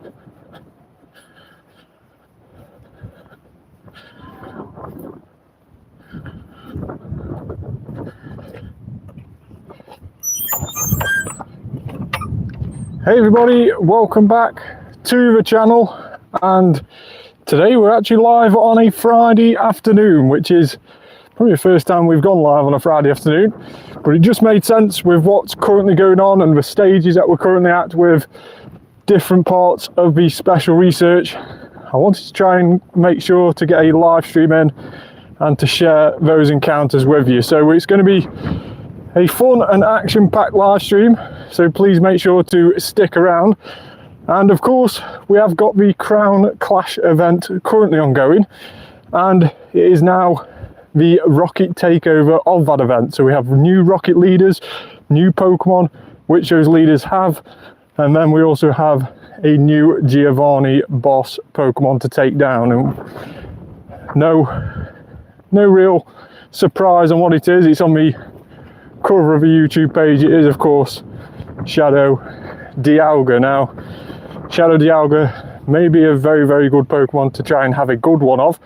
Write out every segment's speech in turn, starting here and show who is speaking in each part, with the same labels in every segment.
Speaker 1: Hey everybody, welcome back to the channel, and today we're actually live on a Friday afternoon, which is probably the first time we've gone live on a Friday afternoon, but it just made sense with what's currently going on and the stages that we're currently at with different parts of the special research. I wanted to try and make sure to get a live stream in and to share those encounters with you. So it's going to be a fun and action-packed live stream, so please make sure to stick around. And of course, we have got the Crown Clash event currently ongoing, and it is now the rocket takeover of that event. So we have new rocket leaders, new Pokemon, which those leaders have, and then we also have a new Giovanni boss Pokemon to take down. And no real surprise on what it is. It's on the cover of a YouTube page. It is of course Shadow Dialga. Now Shadow Dialga may be a very good Pokemon to try and have a good one of,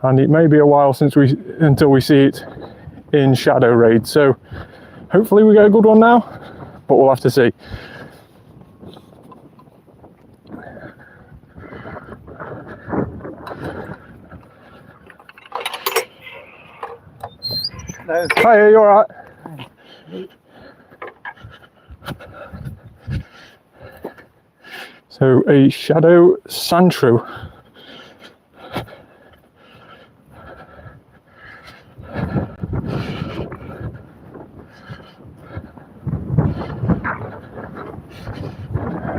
Speaker 1: and it may be a while until we see it in Shadow Raid, so hopefully we get a good one now, but we'll have to see. Hi, are you alright? So a Shadow Sandshrew.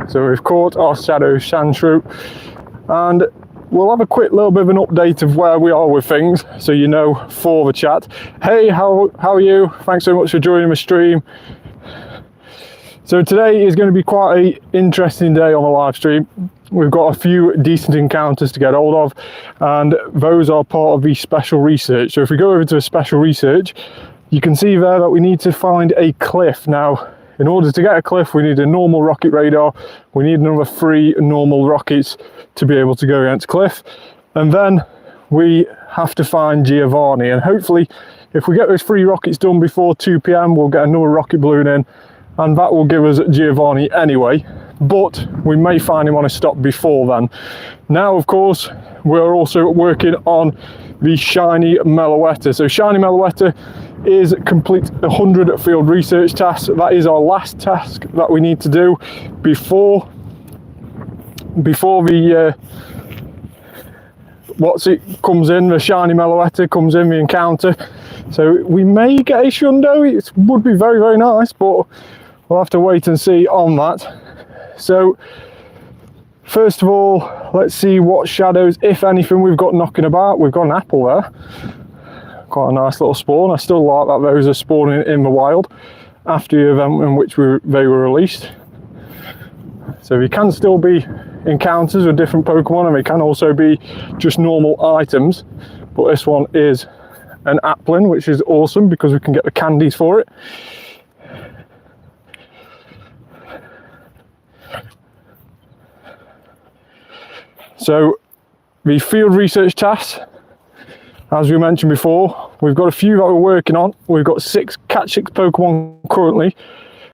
Speaker 1: So we've caught our Shadow Sandshrew, and we'll have a quick little bit of an update of where we are with things, so you know, for the chat. Hey, how are you? Thanks so much for joining my stream. So today is going to be quite an interesting day on the live stream. We've got a few decent encounters to get hold of, and those are part of the special research. So if we go over to the special research, you can see there that we need to find a cliff. Now, in order to get a cliff, we need a normal rocket radar. We need another 3 normal rockets to be able to go against cliff. And then we have to find Giovanni. And hopefully, if we get those 3 rockets done before 2 PM, we'll get another rocket balloon in, and that will give us Giovanni anyway. But we may find him on a stop before then. Now, of course, we're also working on the Shiny Meloetta. So Shiny Meloetta is complete 100 field research tasks. That is our last task that we need to do before the comes in, the Shiny Meloetta comes in, the encounter. So we may get a Shundo. It would be very nice, but we'll have to wait and see on that. So first of all, let's see what shadows, if anything, we've got knocking about. We've got an apple there, quite a nice little spawn. I still like that those are spawning in the wild after the event in which they were released. So there can still be encounters with different Pokemon, and they can also be just normal items, but this one is an Applin, which is awesome because we can get the candies for it. So the field research tasks, as we mentioned before, we've got a few that we're working on. We've got catch 6 Pokemon currently,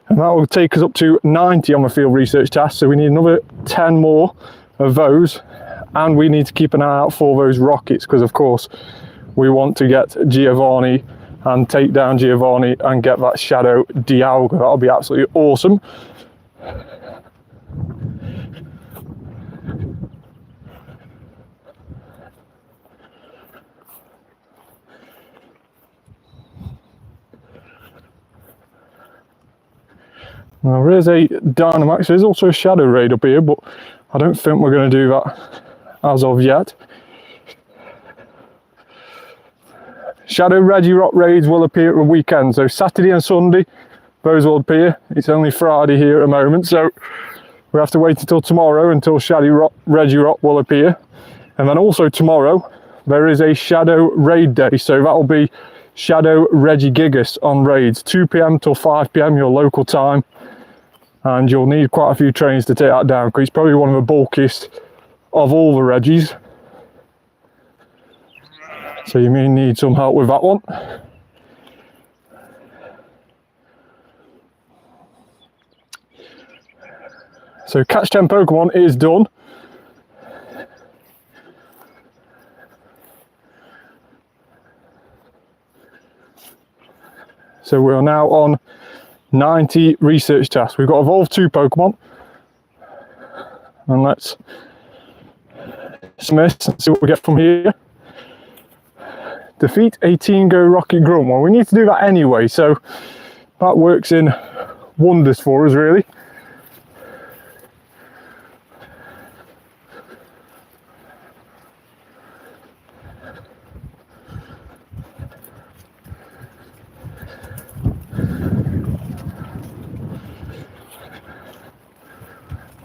Speaker 1: and that will take us up to 90 on the field research tasks. So we need another 10 more of those, and we need to keep an eye out for those rockets, because of course we want to get Giovanni and take down Giovanni and get that Shadow Dialga. That'll be absolutely awesome. Now there is a Dynamax. There's also a Shadow Raid up here, but I don't think we're going to do that as of yet. Shadow Regirock raids will appear at the weekend, so Saturday and Sunday those will appear. It's only Friday here at the moment, so we have to wait until tomorrow until Shadow Regirock will appear. And then also tomorrow there is a Shadow Raid day, so that will be Shadow Regigigas on raids, 2 PM till 5 PM your local time. and you'll need quite a few trains to take that down because it's probably one of the bulkiest of all the Reggies. So you may need some help with that one. So catch 10 Pokemon is done. So we are now on 90 research tasks. We've got to evolve 2 Pokemon. And let's dismiss and see what we get from here. Defeat a Go Rocket Grunt. Well, we need to do that anyway, so that works in wonders for us, really.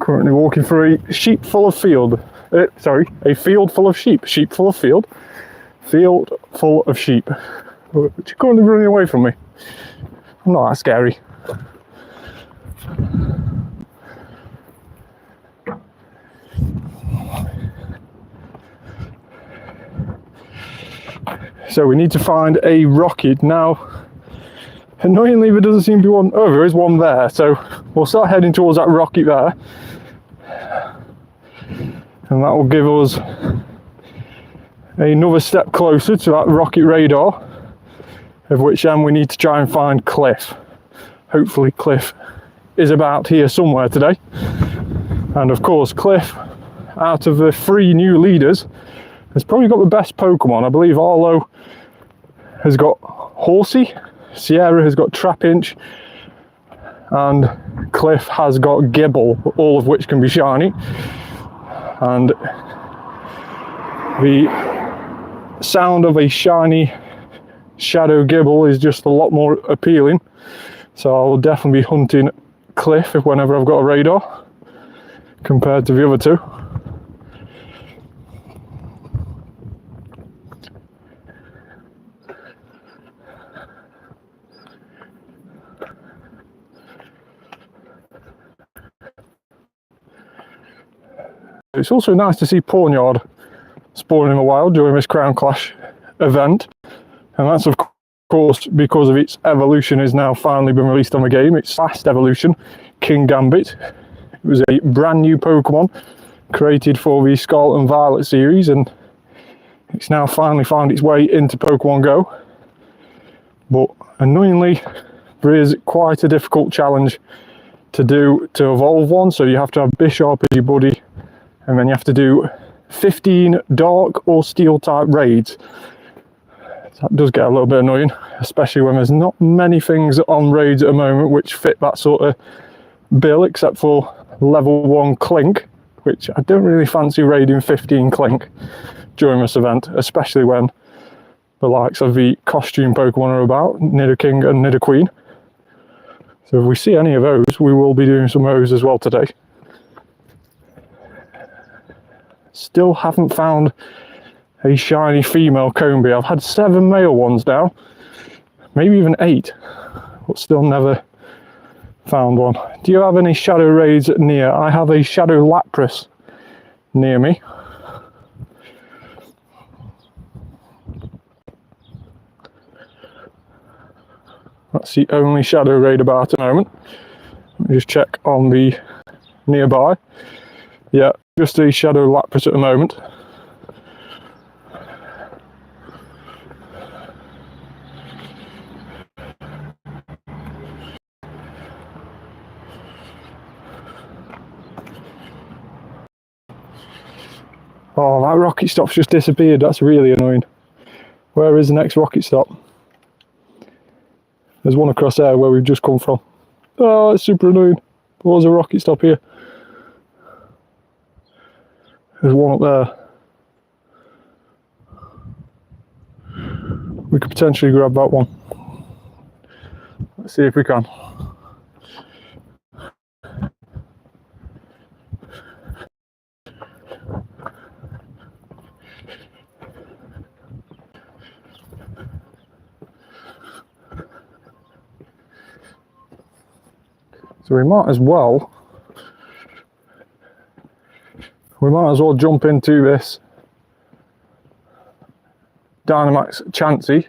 Speaker 1: Currently walking through a sheep full of field. A field full of sheep. Sheep full of field. Field full of sheep. Which are currently running away from me. I'm not that scary. So we need to find a rocket. Now, annoyingly, there doesn't seem to be one. Oh, there is one there. So we'll start heading towards that rocket there. And that will give us another step closer to that rocket radar, of which then we need to try and find Cliff. Hopefully Cliff is about here somewhere today. And of course Cliff, out of the 3 new leaders, has probably got the best Pokemon. I believe Arlo has got Horsey, Sierra has got Trapinch, and Cliff has got Gibble, all of which can be shiny. And the sound of a shiny Shadow Gibble is just a lot more appealing. So I will definitely be hunting Cliff whenever I've got a radar, compared to the other 2. It's also nice to see Pawnyard spawning in the wild during this Crown Clash event, and that's of course because of its evolution is now finally been released on the game. Its last evolution, King Gambit. It was a brand new Pokemon created for the Scarlet and Violet series, and it's now finally found its way into Pokemon Go. But annoyingly, there is quite a difficult challenge to do to evolve one. So you have to have Bisharp as your buddy, and then you have to do 15 dark or steel type raids. That does get a little bit annoying, especially when there's not many things on raids at the moment which fit that sort of bill, except for level 1 Clink, which I don't really fancy raiding 15 Clink during this event, especially when the likes of the costume Pokemon are about, Nidoking and Nidoqueen. So if we see any of those, we will be doing some of those as well today. Still haven't found a shiny female Combee. I've had 7 male ones now, maybe even 8, but still never found one. Do you have any shadow raids near? I have a Shadow Lapras near me. That's the only shadow raid about at the moment. Let me just check on the nearby. Yeah, just a Shadow Lapras at the moment. Oh, that rocket stop's just disappeared. That's really annoying. Where is the next rocket stop? There's one across there where we've just come from. Oh, it's super annoying. There was a rocket stop here. There's one up there. We could potentially grab that one. Let's see if we can. So we might as well jump into this Dynamax Chansey.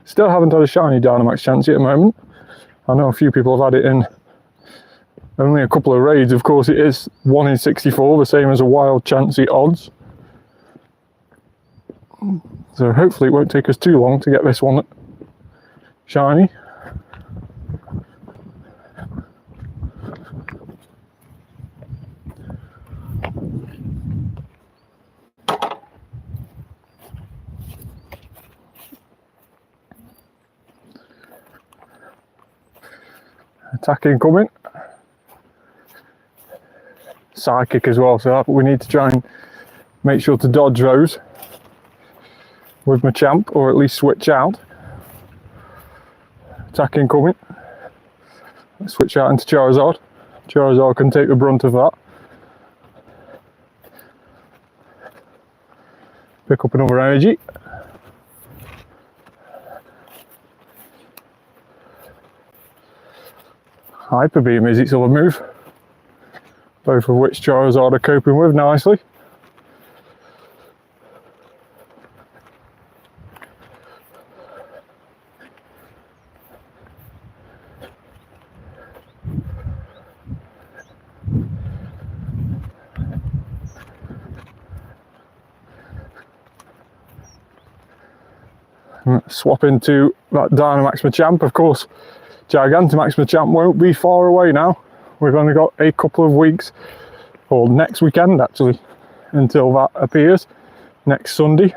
Speaker 1: Still haven't had a shiny Dynamax Chansey at the moment. I know a few people have had it in only a couple of raids. Of course, it is 1 in 64, the same as a wild Chansey odds. So hopefully it won't take us too long to get this one shiny. Attacking coming. Psychic as well, so we need to try and make sure to dodge those with Machamp, or at least switch out. Attacking coming. Let's switch out into Charizard. Charizard can take the brunt of that. Pick up another energy. Hyper Beam is its other move, both of which Charizard are coping with nicely. Swap into that Dynamax Machamp. Of course, Gigantamax Machamp won't be far away now. We've only got a couple of weeks, or next weekend actually, until that appears, next Sunday.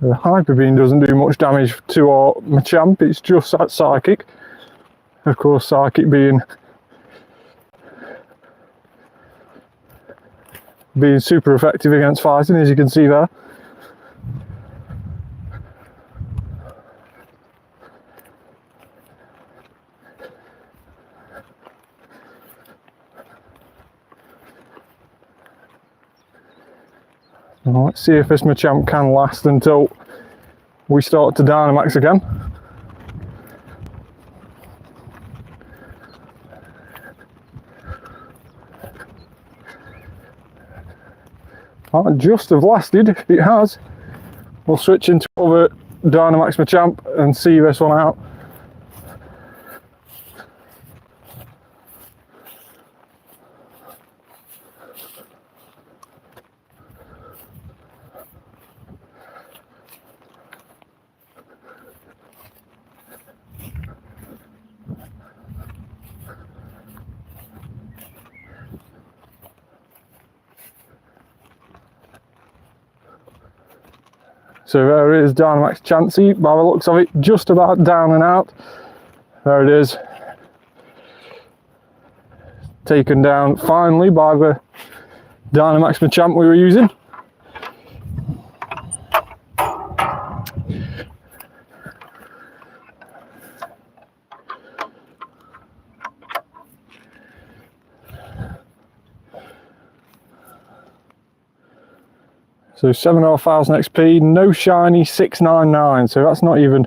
Speaker 1: The Hyper Beam doesn't do much damage to our Machamp, it's just that Psychic. Of course, Psychic being super effective against fighting, as you can see there. Well, let's see if this Machamp can last until we start to Dynamax again. Might just have lasted. If it has, we'll switch into other Dynamax Machamp and see this one out. So there is Dynamax Chansey, by the looks of it, just about down and out. There it is. Taken down finally by the Dynamax Machamp we were using. So 7,500 XP, no shiny, 699, so that's not even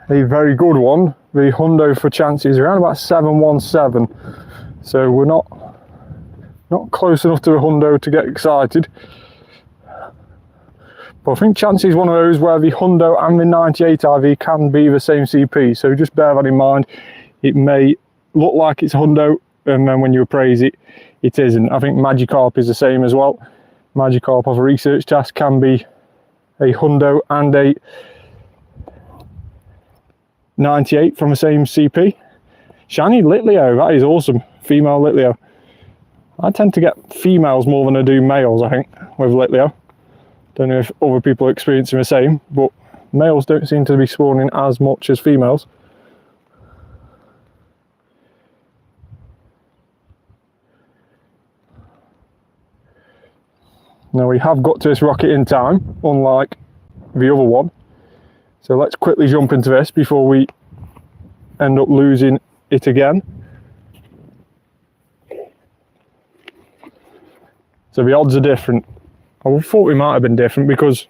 Speaker 1: a very good one. The hundo for Chansey is around about 717, so we're not close enough to a hundo to get excited. But I think Chansey is one of those where the hundo and the 98 IV can be the same CP, so just bear that in mind. It may look like it's hundo, and then when you appraise it, it isn't. I think Magikarp is the same as well. Magikarp of a research task can be a hundo and a 98 from the same CP. Shiny Litleo, that is awesome. Female Litleo. I tend to get females more than I do males, I think, with Litleo. Don't know if other people are experiencing the same, but males don't seem to be spawning as much as females. Now we have got to this rocket in time, unlike the other one. So let's quickly jump into this before we end up losing it again. So the odds are different. I thought we might have been different because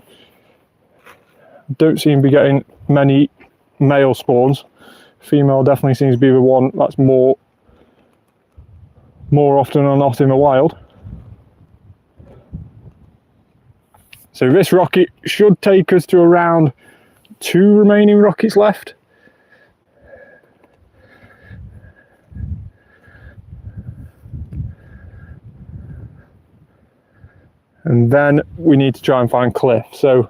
Speaker 1: I don't seem to be getting many male spawns. Female definitely seems to be the one that's more often than not in the wild. So this rocket should take us to around 2 remaining rockets left. And then we need to try and find Cliff. So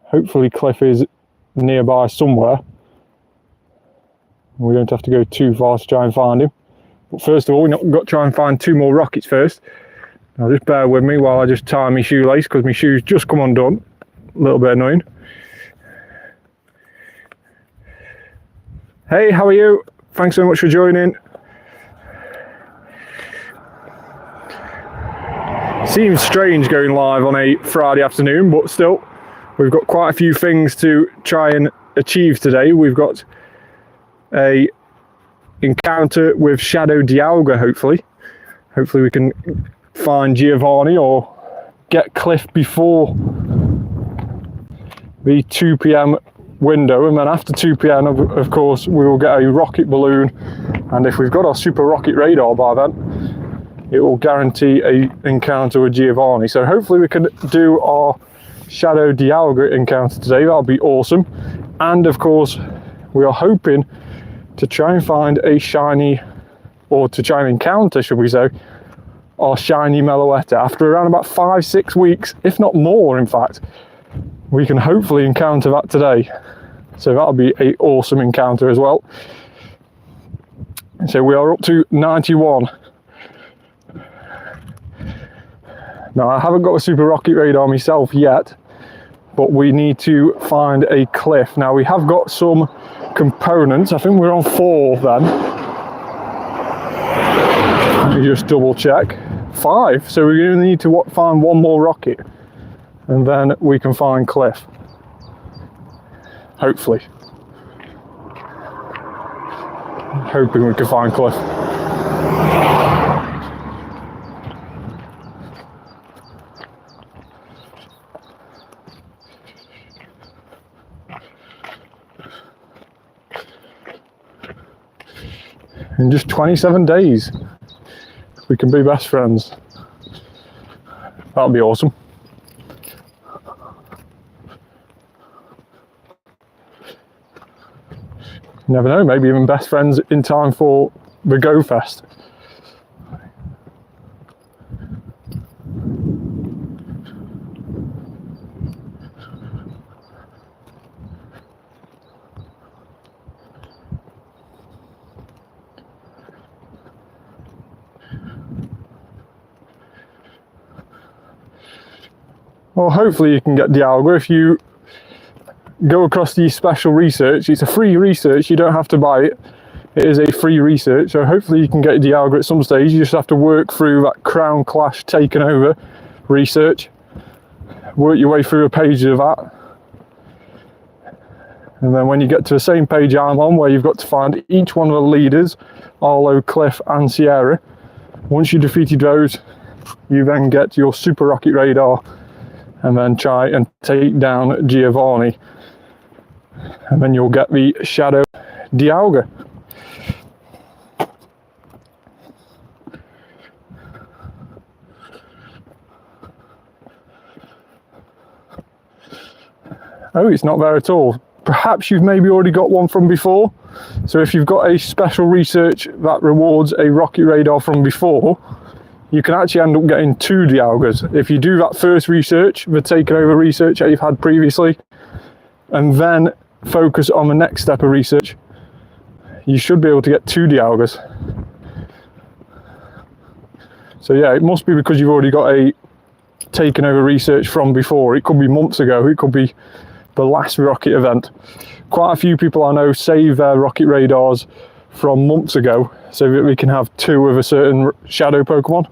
Speaker 1: hopefully Cliff is nearby somewhere. We don't have to go too far to try and find him. But first of all, we've got to try and find 2 more rockets first. Now just bear with me while I just tie my shoelace because my shoes just come undone. A little bit annoying. Hey, how are you? Thanks so much for joining. Seems strange going live on a Friday afternoon, but still, we've got quite a few things to try and achieve today. We've got a encounter with Shadow Dialga, hopefully. Hopefully we can find Giovanni or get Cliff before the 2 p.m. window, and then after 2 p.m. of course we will get a rocket balloon, and if we've got our super rocket radar by then, it will guarantee an encounter with Giovanni. So hopefully we can do our Shadow Dialga encounter today. That'll be awesome. And of course we are hoping to try and find a shiny, or to try and encounter, should we say, our Shiny Meloetta. After around about 5-6 weeks, if not more in fact, we can hopefully encounter that today. So that'll be an awesome encounter as well. So we are up to 91. Now I haven't got a super rocket radar myself yet, but we need to find a Cliff. Now we have got some components. I think we're on 4 then. Let me just double check. 5. So we're going to need to find 1 more rocket, and then we can find Cliff. Hopefully. Hoping we can find Cliff. In just 27 days, we can be best friends. That'll be awesome. You never know, maybe even best friends in time for the Go Fest. Well, hopefully you can get Dialga if you go across the special research. It's a free research, you don't have to buy it. It is a free research, so hopefully you can get Dialga at some stage. You just have to work through that Crown Clash taken over research. Work your way through a page of that. And then when you get to the same page I'm on, where you've got to find each one of the leaders, Arlo, Cliff and Sierra. Once you defeated those, you then get your super rocket radar and then try and take down Giovanni. And then you'll get the Shadow Dialga. Oh, it's not there at all. Perhaps you've maybe already got one from before. So if you've got a special research that rewards a rocket radar from before, you can actually end up getting 2 Dialgas. If you do that first research, the taken over research that you've had previously, and then focus on the next step of research, you should be able to get 2 Dialgas. So yeah, it must be because you've already got a taken over research from before. It could be months ago, it could be the last rocket event. Quite a few people I know save their rocket radars from months ago so that we can have 2 of a certain shadow Pokemon.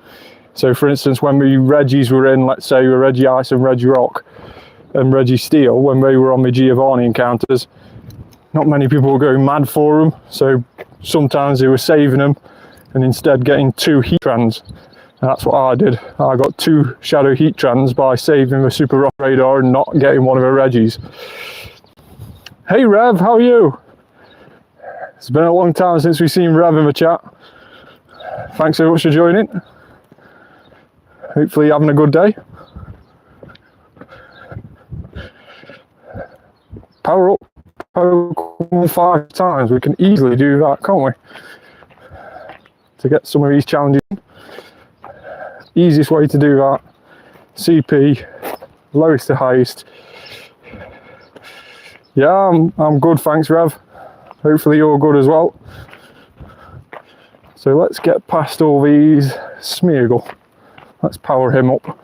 Speaker 1: So for instance, when we Reggies were in, let's say we Reggie Ice and Reggie Rock and Reggie Steel, when they were on the Giovanni encounters, not many people were going mad for them, so sometimes they were saving them and instead getting 2 Heatrans. And that's what I did. I got 2 Shadow Heatrans by saving the Super Rock Radar and not getting one of the Reggies. Hey Rev, how are you? It's been a long time since we've seen Rev in the chat. Thanks so much for joining. Hopefully you're having a good day. Power up Pokemon 5 times. We can easily do that, can't we? To get some of these challenges. Easiest way to do that. CP, lowest to highest. Yeah, I'm good, thanks Rev. Hopefully you're good as well. So let's get past all these. Smeargle. Let's power him up.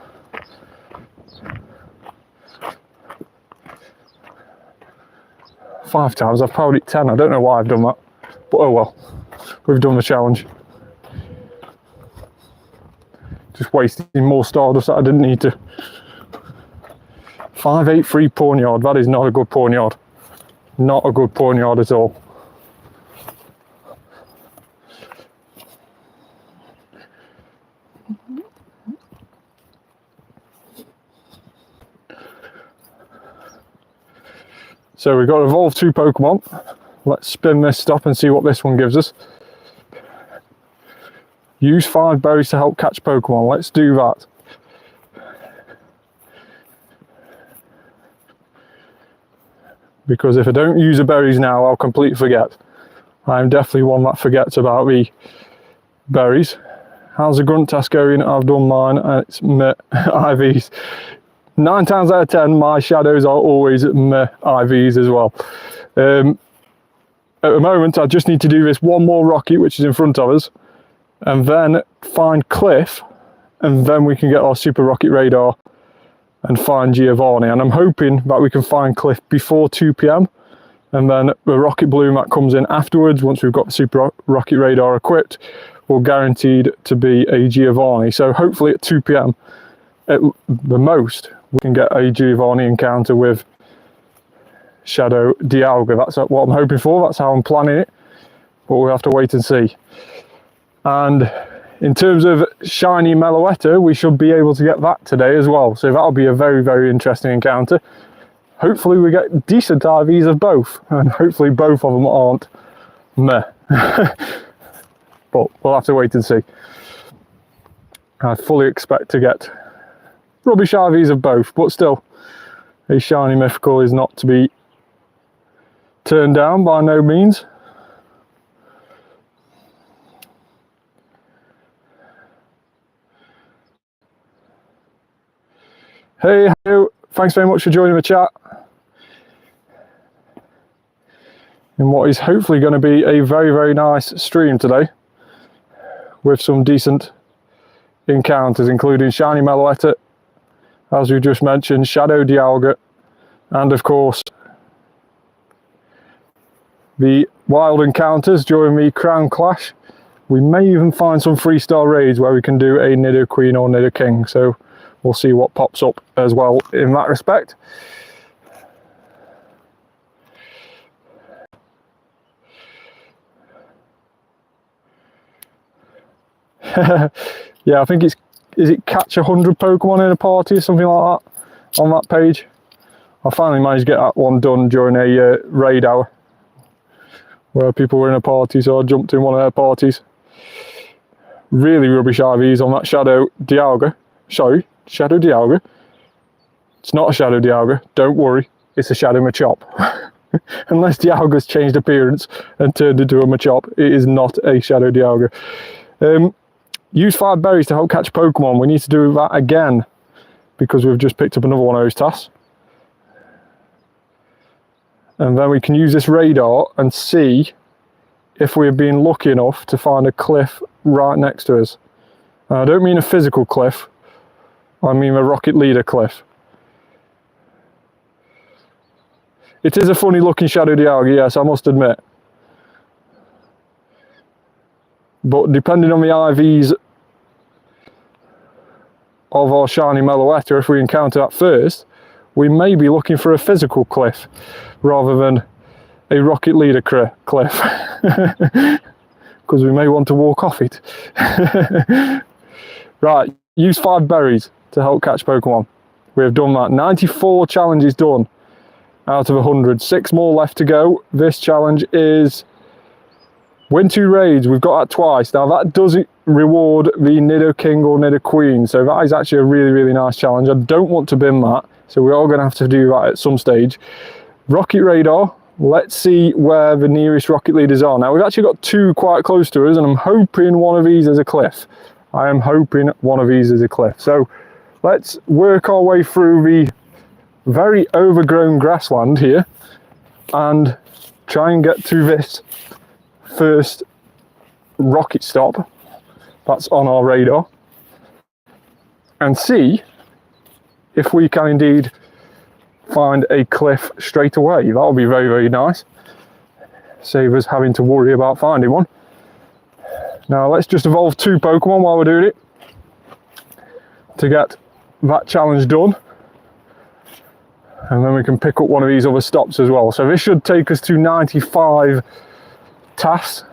Speaker 1: Five times, I've powered it 10. I don't know why I've done that, but oh well, we've done the challenge. Just wasting more Stardust that I didn't need to. 583 Pawnyard, that is not a good Pawnyard. Not a good Pawnyard at all. So we've got to evolve 2 Pokemon. Let's spin this stop and see what this one gives us. Use 5 berries to help catch Pokemon. Let's do that. Because if I don't use the berries now, I'll completely forget. I'm definitely one that forgets about the berries. How's the grunt test going? I've done mine and it's meh IVs. 9 times out of 10, my shadows are always meh IVs as well. At the moment, I just need to do this one more Rocky, which is in front of us, and then find Cliff, and then we can get our Super Rocket Radar and find Giovanni. And I'm hoping that we can find Cliff before 2 PM, and then the Rocket Bloom that comes in afterwards, once we've got the Super Rocket Radar equipped, will guaranteed to be a Giovanni. So hopefully at 2 PM, at the most, we can get a Giovanni encounter with Shadow Dialga. That's what I'm hoping for, that's how I'm planning it, but we'll have to wait and see. And in terms of Shiny Meloetta, we should be able to get that today as well, so that'll be a very, very interesting encounter. Hopefully we get decent IVs of both, and hopefully both of them aren't meh. But we'll have to wait and see. I fully expect to get rubbish IVs of both, but still, a shiny mythical is not to be turned down by no means. Hey, hello. Thanks very much for joining the chat. In what is hopefully going to be a very, very nice stream today, with some decent encounters, including Shiny Meloetta, as we just mentioned, Shadow Dialga, and of course the wild encounters during the Crown Clash. We may even find some 3-star raids where we can do a Nidoqueen or Nidoking, so we'll see what pops up as well in that respect. Yeah, I think is it catch 100 Pokemon in a party or something like that on that page. I finally managed to get that one done during a raid hour where people were in a party, so I jumped in one of their parties. Really rubbish IVs on that Shadow Dialga. Sorry, Shadow Dialga. It's not a Shadow Dialga, don't worry, it's a Shadow Machop. Unless Dialga's changed appearance and turned into a Machop, it is not a Shadow Dialga. Use 5 berries to help catch Pokemon. We need to do that again because we've just picked up another one of those tasks. And then we can use this radar and see if we've been lucky enough to find a cliff right next to us. And I don't mean a physical cliff, I mean a Rocket Leader cliff. It is a funny looking Shadow Dialga, yes, I must admit. But depending on the IVs of our Shiny Meloetta, if we encounter that first, we may be looking for a physical cliff rather than a rocket leader cliff, because we may want to walk off it. Right, use 5 berries to help catch Pokemon. We have done that. 94 challenges done out of 100. 6 more left to go. This challenge is win 2 raids. We've got that twice. Now that doesn't reward the Nidoking or Nidoqueen, so that is actually a really, really nice challenge. I don't want to bin that, so we are going to have to do that at some stage. Rocket Radar. Let's see where the nearest rocket leaders are. Now we've actually got 2 quite close to us, and I'm hoping one of these is a cliff. I am hoping one of these is a cliff. So let's work our way through the very overgrown grassland here and try and get to this first rocket stop that's on our radar and see if we can indeed find a cliff straight away. That'll be very, very nice. Save us having to worry about finding one. Now let's just evolve 2 Pokemon while we're doing it to get that challenge done, and then we can pick up one of these other stops as well. So this should take us to 95 tasks.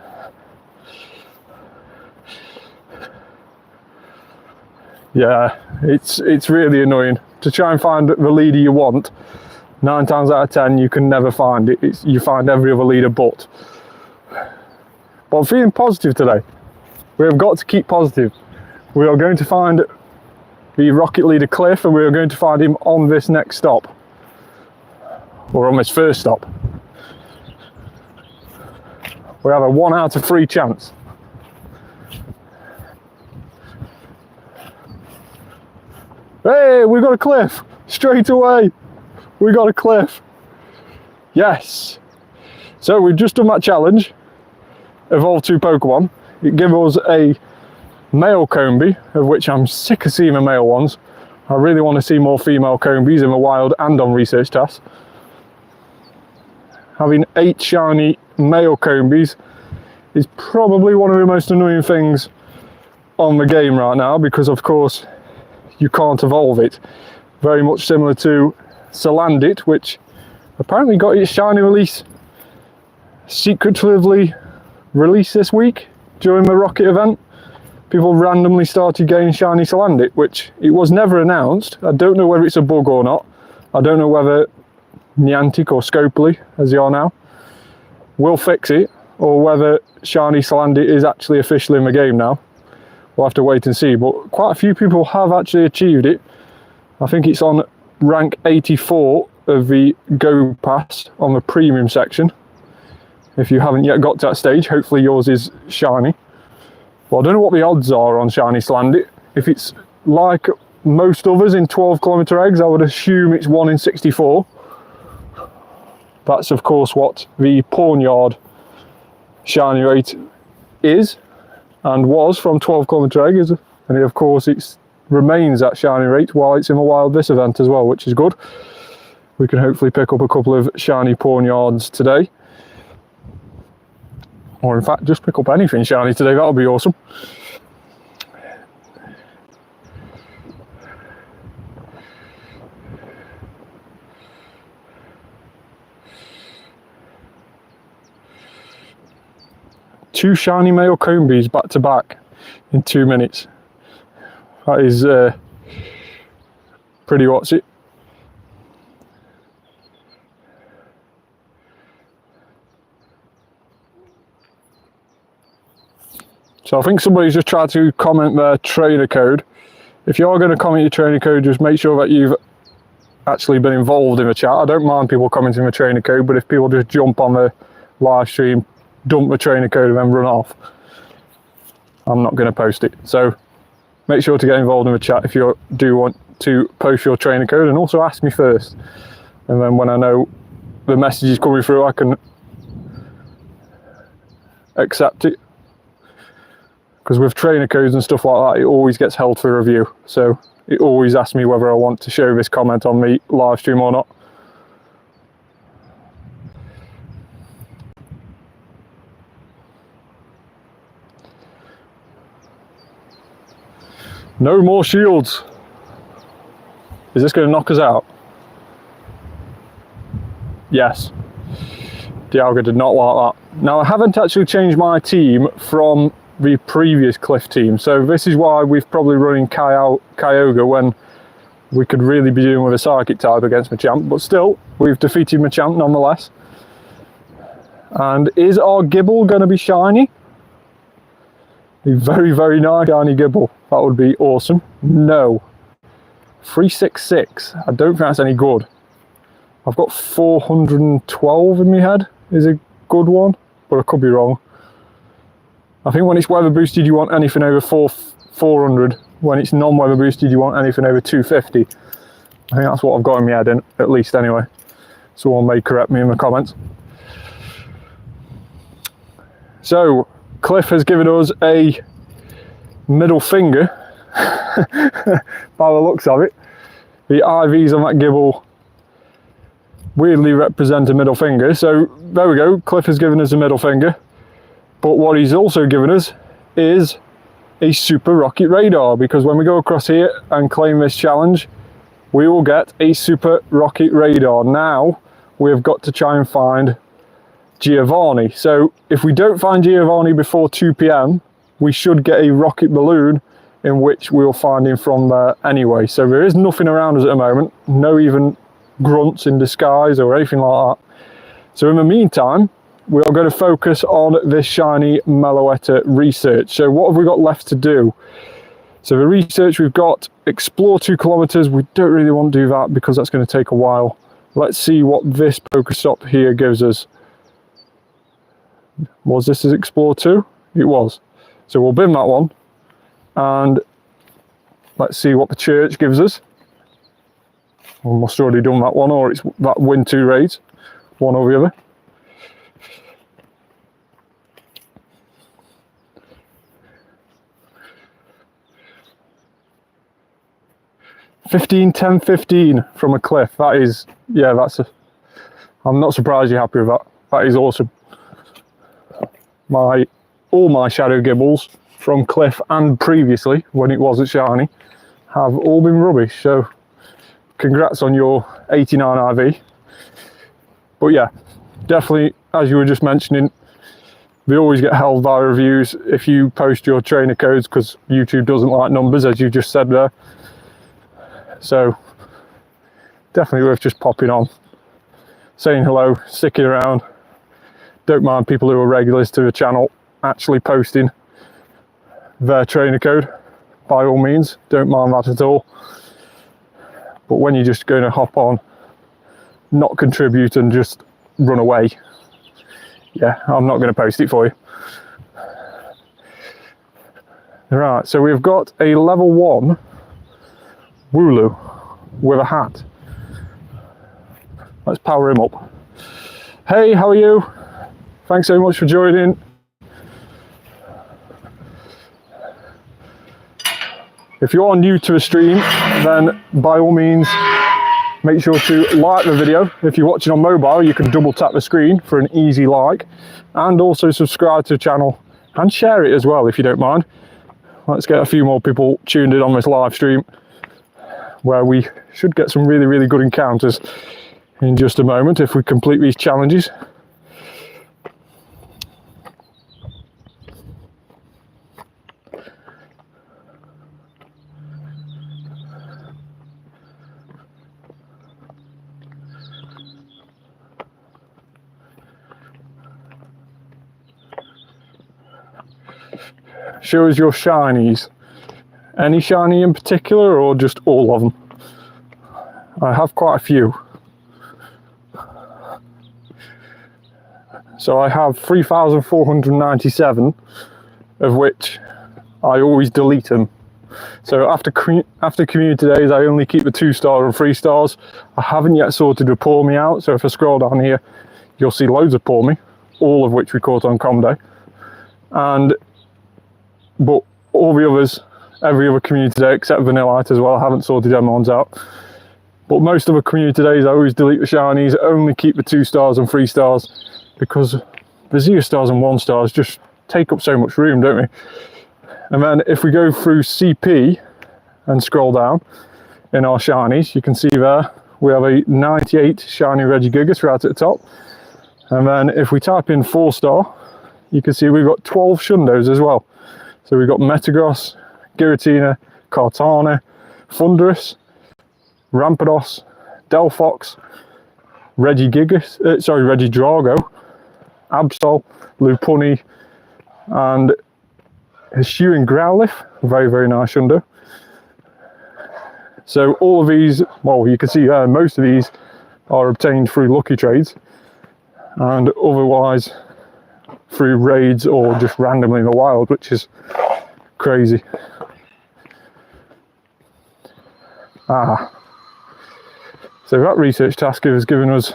Speaker 1: Yeah, it's really annoying to try and find the leader you want. 9 times out of 10 you can never find it. You find every other leader but I'm feeling positive today. We have got to keep positive. We are going to find the rocket leader Cliff, and we are going to find him on this next stop, or on this first stop. We have a 1 out of 3 chance. Hey, we got a cliff straight away. We got a cliff. Yes. So we've just done that challenge. Evolve 2 Pokemon. It gives us a male Combee, of which I'm sick of seeing the male ones. I really want to see more female Combees in the wild and on research tasks. Having 8 shiny male Combees is probably one of the most annoying things on the game right now, because of course you can't evolve it. Very much similar to Salandit, which apparently got its shiny release secretively released this week during the Rocket event. People randomly started getting shiny Salandit, which it was never announced. I don't know whether it's a bug or not. I don't know whether Niantic or Scopely, as they are now, will fix it, or whether shiny Salandit is actually officially in the game now. We'll have to wait and see, but quite a few people have actually achieved it. I think it's on rank 84 of the Go Pass on the premium section. If you haven't yet got to that stage, hopefully yours is shiny. Well, I don't know what the odds are on shiny Salandit. If it's like most others in 12km eggs, I would assume it's 1 in 64. That's of course what the Pawnyard shiny rate is and was from 12km eggs, and of course it remains at shiny rate while it's in the wild this event as well, which is good. We can hopefully pick up a couple of shiny Pawnyards today, or in fact just pick up anything shiny today. That'll be awesome. Two shiny male Combees back to back in 2 minutes. That is pretty what's it. So I think somebody's just tried to comment their trainer code. If you are going to comment your trainer code, just make sure that you've actually been involved in the chat. I don't mind people commenting the trainer code, but if people just jump on the live stream, dump the trainer code and then run off, I'm not going to post it. So make sure to get involved in the chat if you do want to post your trainer code, and also ask me first, and then when I know the message is coming through I can accept it, because with trainer codes and stuff like that it always gets held for review, so it always asks me whether I want to show this comment on the live stream or not. No more shields. Is this going to knock us out? Yes. Dialga did not like that. Now, I haven't actually changed my team from the previous Cliff team, so this is why we've probably running Kyogre when we could really be doing with a Psychic type against Machamp, but still, we've defeated Machamp nonetheless. And is our Gibble going to be shiny? A very, very nice shiny Gibble. That would be awesome. No. 366. I don't think that's any good. I've got 412 in my head is a good one, but I could be wrong. I think when it's weather boosted, you want anything over 400. When it's non-weather boosted, you want anything over 250. I think that's what I've got in my head, at least anyway. Someone may correct me in the comments. So, Cliff has given us a middle finger, by the looks of it. The IVs on that Gibble weirdly represent a middle finger, so there we go. Cliff has given us a middle finger, but what he's also given us is a Super Rocket Radar, because when we go across here and claim this challenge, we will get a Super Rocket Radar. Now we've got to try and find Giovanni, so if we don't find Giovanni before 2 PM, we should get a rocket balloon in which we'll find him from there anyway. So there is nothing around us at the moment, no even grunts in disguise or anything like that. So in the meantime, we are going to focus on this Shiny Meloetta research. So what have we got left to do? So the research, we've got explore 2 kilometers. We don't really want to do that because that's going to take a while. Let's see what this Pokestop here gives us. Was this as explore 2? It was. So we'll bin that one. And let's see what the church gives us. We must have already done that one, or it's that win 2 raids, one or the other. $15, $10, $15 from a Cliff. That is, yeah, that's a, I'm not surprised you're happy with that. That is awesome. All my Shadow Gibbles from Cliff and previously, when it was at Shiny, have all been rubbish. So congrats on your 89 IV. But yeah, definitely, as you were just mentioning, we always get held by reviews if you post your trainer codes, because YouTube doesn't like numbers, as you just said there. So definitely worth just popping on, saying hello, sticking around. Don't mind people who are regulars to the channel actually posting their trainer code, by all means, don't mind that at all. But when you're just going to hop on, not contribute and just run away, yeah, I'm not going to post it for you. Right, so we've got a level 1 Wooloo with a hat. Let's power him up. Hey, how are you? Thanks so much for joining. If you are new to the stream, then by all means, make sure to like the video. If you're watching on mobile, you can double tap the screen for an easy like, and also subscribe to the channel and share it as well if you don't mind. Let's get a few more people tuned in on this live stream, where we should get some really, really good encounters in just a moment if we complete these challenges. Show us your shinies. Any shiny in particular, or just all of them? I have quite a few. So I have 3,497, of which I always delete them. So after community days, I only keep the 2-star and 3-stars. I haven't yet sorted the Pour Me out, so if I scroll down here, you'll see loads of Pour Me, all of which we caught on Com Day. But all the others, every other community day except Vanillite as well, I haven't sorted them ones out. But most of the community days, I always delete the shinies, only keep the 2-stars and 3-stars, because the 0-stars and 1-stars just take up so much room, don't we? And then if we go through CP and scroll down, in our shinies. You can see there we have a 98 shiny Regigigas right at the top, and then if we type in 4-star, you can see we've got 12 Shundos as well. So we've got Metagross, Giratina, Kartana, Thundurus, Rampardos, Delphox, Regidrago, Absol, Lopunny, and Hisuian Growlithe. Very, very nice Shundo. So all of these, well, you can see most of these are obtained through lucky trades, and otherwise through raids or just randomly in the wild, which is crazy. So that research task has given us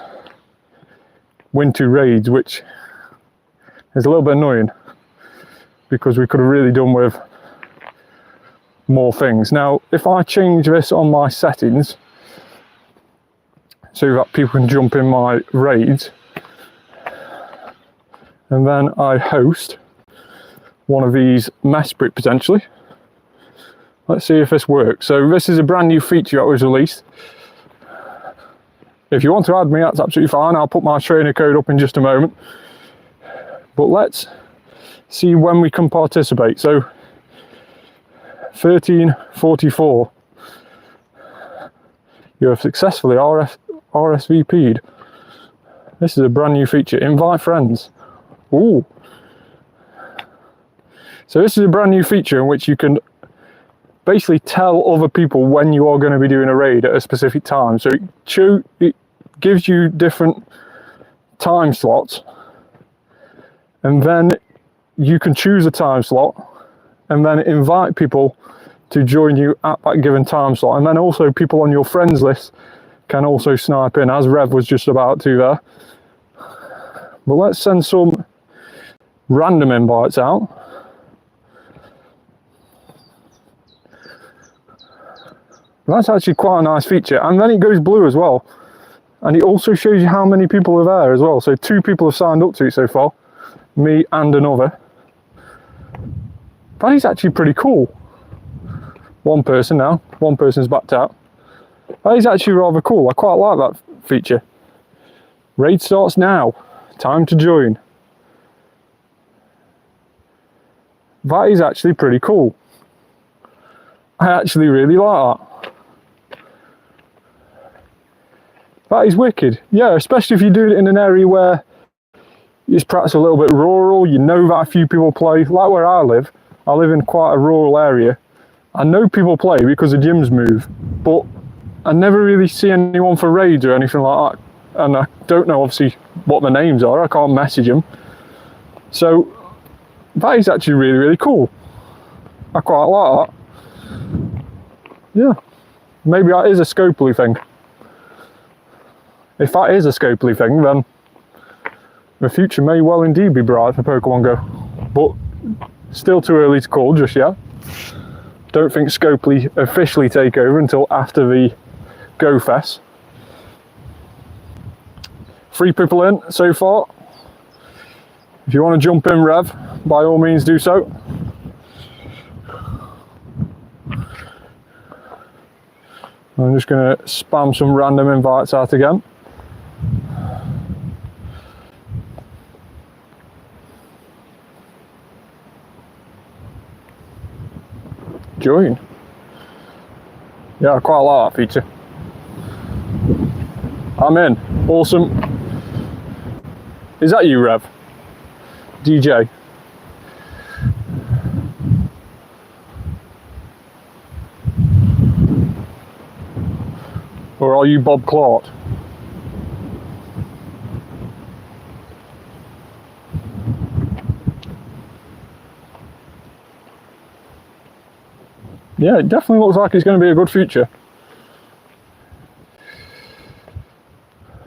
Speaker 1: win 2 raids, which is a little bit annoying because we could have really done with more things. Now, if I change this on my settings so that people can jump in my raids, and then I host one of these Mesprit potentially. Let's see if this works. So this is a brand new feature that was released. If you want to add me, that's absolutely fine. I'll put my trainer code up in just a moment. But let's see when we can participate. So 1344. You have successfully RSVP'd. This is a brand new feature. Invite friends. Ooh. So this is a brand new feature in which you can basically tell other people when you are going to be doing a raid at a specific time. So it gives you different time slots, and then you can choose a time slot and then invite people to join you at that given time slot. And then also people on your friends list can also snipe in, as Rev was just about to there. But let's send some random invites out. That's actually quite a nice feature, and then it goes blue as well, and it also shows you how many people are there as well. So 2 people have signed up to it so far, me and another. That is actually pretty cool. 1 person now, 1 person's backed out. That is actually rather cool. I quite like that feature. Raid starts now, time to join. That is actually pretty cool. I actually really like that. That is wicked. Yeah, especially if you do it in an area where it's perhaps a little bit rural, you know that a few people play. Like where I live in quite a rural area. I know people play because the gyms move, but I never really see anyone for raids or anything like that. And I don't know obviously what the names are, I can't message them. So that is actually really, really cool. I quite like that. Yeah, maybe that is a Scopely thing. If that is a Scopely thing, then the future may well indeed be bright for Pokemon Go. But still too early to call just yet. Don't think Scopely officially take over until after the Go Fest. 3 people in so far. If you want to jump in, Rev, by all means do so. I'm just going to spam some random invites out again. Join. Yeah, I quite like that feature. I'm in. Awesome. Is that you, Rev? DJ? Or are you Bob Clark? Yeah, it definitely looks like it's going to be a good feature.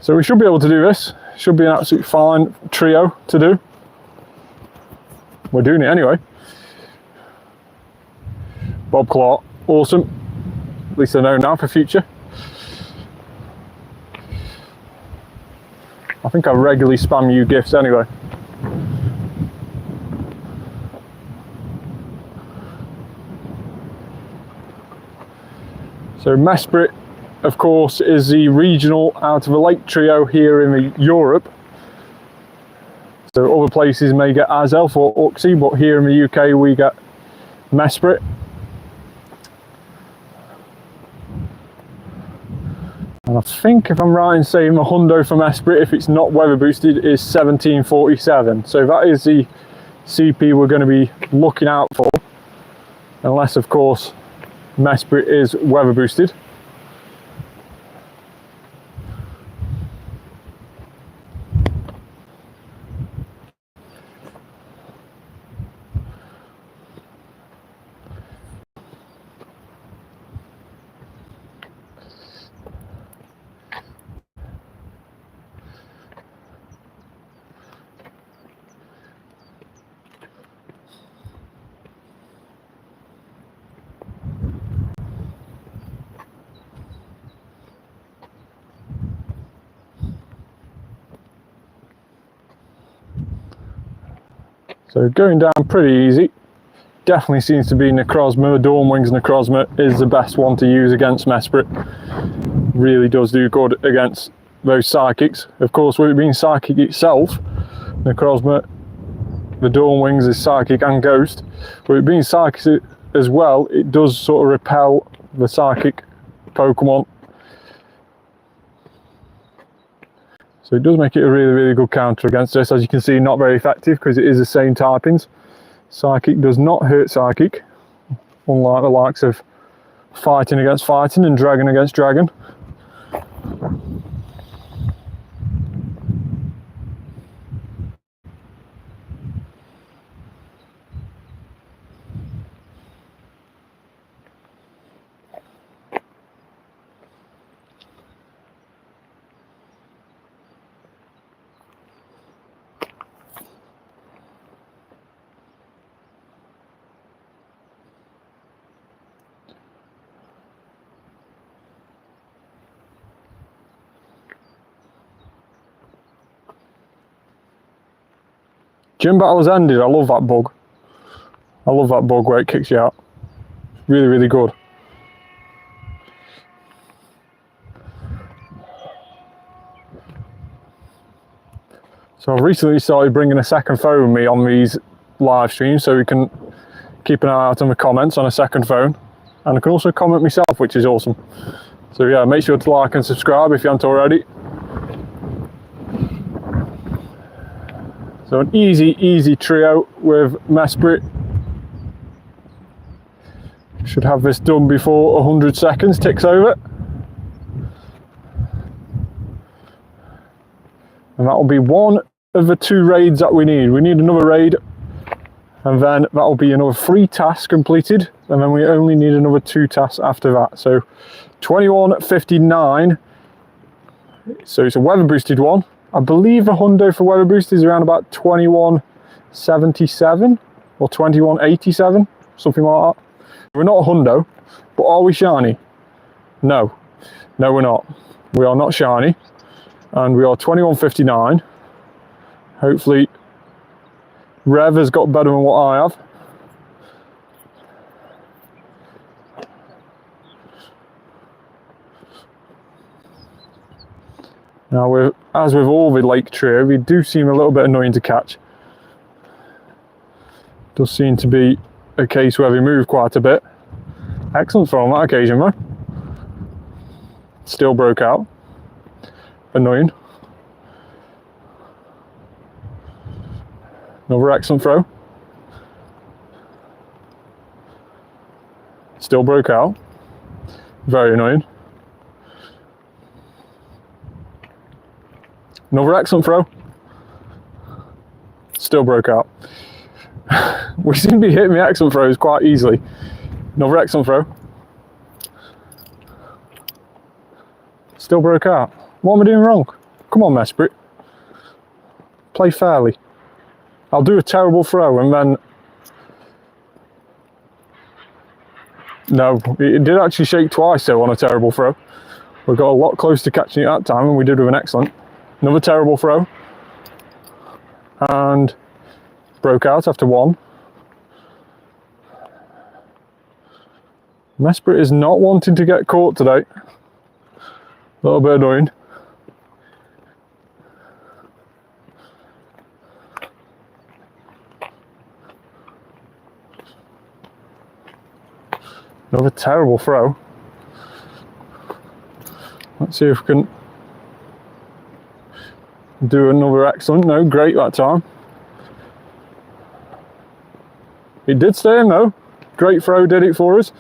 Speaker 1: So we should be able to do this. Should be an absolutely fine trio to do. We're doing it anyway. Bob Clark, awesome. At least I know now for future. I think I regularly spam you gifts anyway. So Mesprit, of course, is the regional out of a lake trio here in Europe. So other places may get Azelf or Uxie, but here in the UK we get Mesprit. And I think, if I'm right in saying, the hundo for Mesprit, if it's not weather boosted, is 1747. So that is the CP we're going to be looking out for, unless of course Mesprit is weather boosted. So going down pretty easy. Definitely seems to be Necrozma. The Dawn Wings Necrozma is the best one to use against Mesprit. Really does do good against those psychics. Of course, with it being psychic itself, Necrozma, the Dawn Wings is psychic and ghost. With it being psychic as well, it does sort of repel the psychic Pokemon. So it does make it a really, really good counter against this. As you can see, not very effective because it is the same typings. Psychic does not hurt Psychic, unlike the likes of Fighting against Fighting and Dragon against Dragon. Gym battle has ended. I love that bug. I love that bug where it kicks you out. Really, really good. So I've recently started bringing a second phone with me on these live streams, so we can keep an eye out on the comments on a second phone. And I can also comment myself, which is awesome. So yeah, make sure to like and subscribe if you haven't already. So an easy trio with Mesprit. Should have this done before 100 seconds ticks over. And that will be one of the 2 raids that we need. We need another raid, and then that will be another 3 tasks completed, and then we only need another 2 tasks after that. So 2159. So it's a weather boosted one. I believe the hundo for weather boost is around about 2177 or 2187, something like that. We're not a hundo, but are we shiny? No, we're not. We are not shiny, and we are 2159. Hopefully Rev has got better than what I have. Now, as with all the lake trio, we do seem a little bit annoying to catch. Does seem to be a case where we move quite a bit. Excellent throw on that occasion though. Still broke out. Annoying. Another excellent throw. Still broke out. Very annoying. Another excellent throw. Still broke out. We seem to be hitting the excellent throws quite easily. Another excellent throw. Still broke out. What am I doing wrong? Come on, Mesprit. Play fairly. I'll do a terrible throw and then... No, it did actually shake twice though on a terrible throw. We got a lot close to catching it that time, and we did with an excellent. Another terrible throw. And broke out after 1. Mesprit is not wanting to get caught today. A little bit annoying. Another terrible throw. Let's see if we can do another excellent. No, great that time. It did stay in though. Great throw did it for us.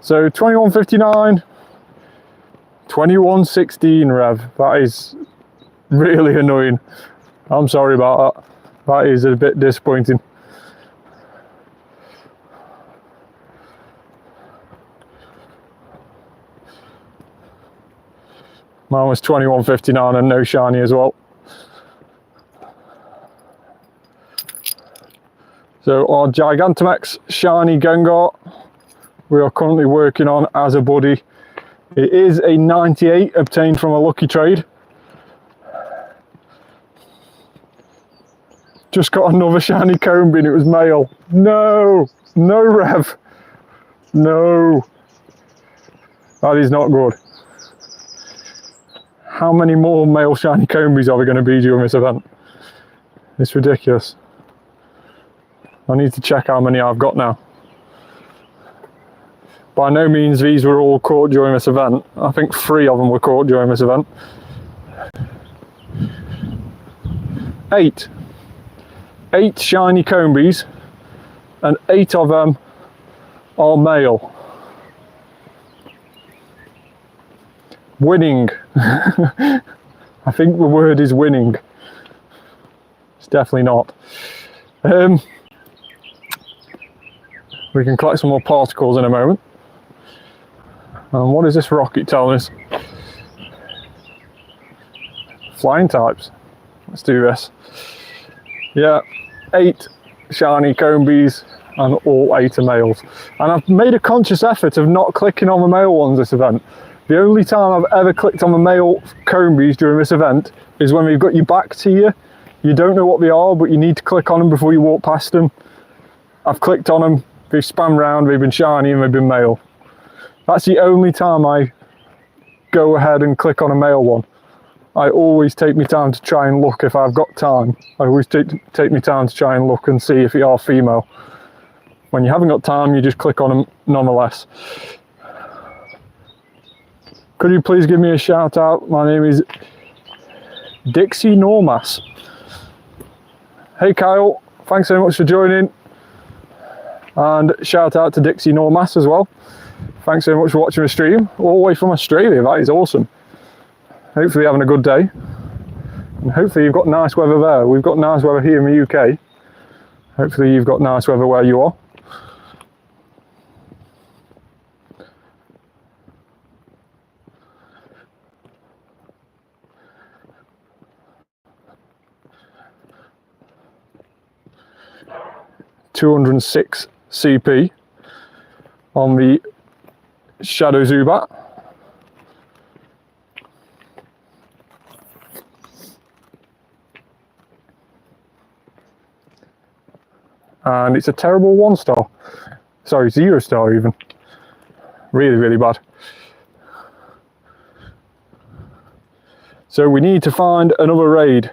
Speaker 1: So 21.59, 21.16 rev. That is really annoying. I'm sorry about that. That is a bit disappointing. Mine was 21.59 and no shiny as well. So our Gigantamax shiny Gengar, we are currently working on as a buddy. It is a 98 obtained from a lucky trade. Just got another shiny Combin, it was male. No, no rev. No. That is not good. How many more male shiny Combis are we going to be during this event? It's ridiculous. I need to check how many I've got now. By no means these were all caught during this event. I think 3 of them were caught during this event. 8 shiny Combis, and 8 of them are male. Winning. I think the word is winning. It's definitely not. We can collect some more particles in a moment. And what is this rocket telling us? Flying types. Let's do this. Yeah, 8 shiny Combis and all 8 are males. And I've made a conscious effort of not clicking on the male ones this event. The only time I've ever clicked on the male Combis during this event is when we've got your back to you. You don't know what they are, but you need to click on them before you walk past them. I've clicked on them, they've spun round, they've been shiny and they've been male. That's the only time I go ahead and click on a male one. I always take my time to try and look if I've got time. I always take my time to try and look and see if they are female. When you haven't got time, you just click on them nonetheless. Could you please give me a shout out? My name is Dixie Normas. Hey Kyle, thanks so much for joining. And shout out to Dixie Normas as well. Thanks so much for watching the stream, all the way from Australia. That is awesome. Hopefully you're having a good day. And hopefully you've got nice weather there. We've got nice weather here in the UK. Hopefully you've got nice weather where you are. $206 CP on the Shadow Zubat. And it's a terrible 1-star. Sorry, 0-star even. Really, really bad. So we need to find another raid.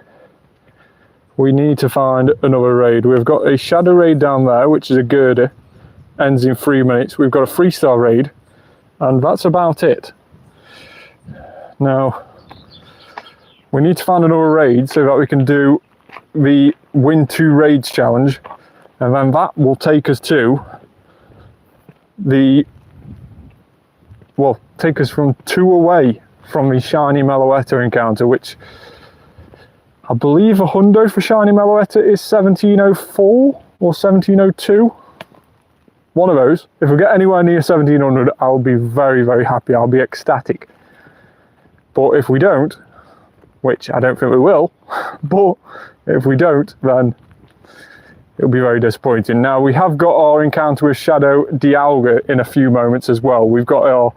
Speaker 1: We need to find another raid. We've got a shadow raid down there, which is a girder, ends in 3 minutes. We've got a 3-star raid, and that's about it. Now, we need to find another raid so that we can do the win 2 raids challenge, and then that will take us to the, well, take us from 2 away from the Shiny Meloetta encounter, which I believe a hundo for Shiny Meloetta is 1704 or 1702. One of those. If we get anywhere near 1700, I'll be very, very happy. I'll be ecstatic. But if we don't, which I don't think we will, but if we don't, then it'll be very disappointing. Now, we have got our encounter with Shadow Dialga in a few moments as well. We've got our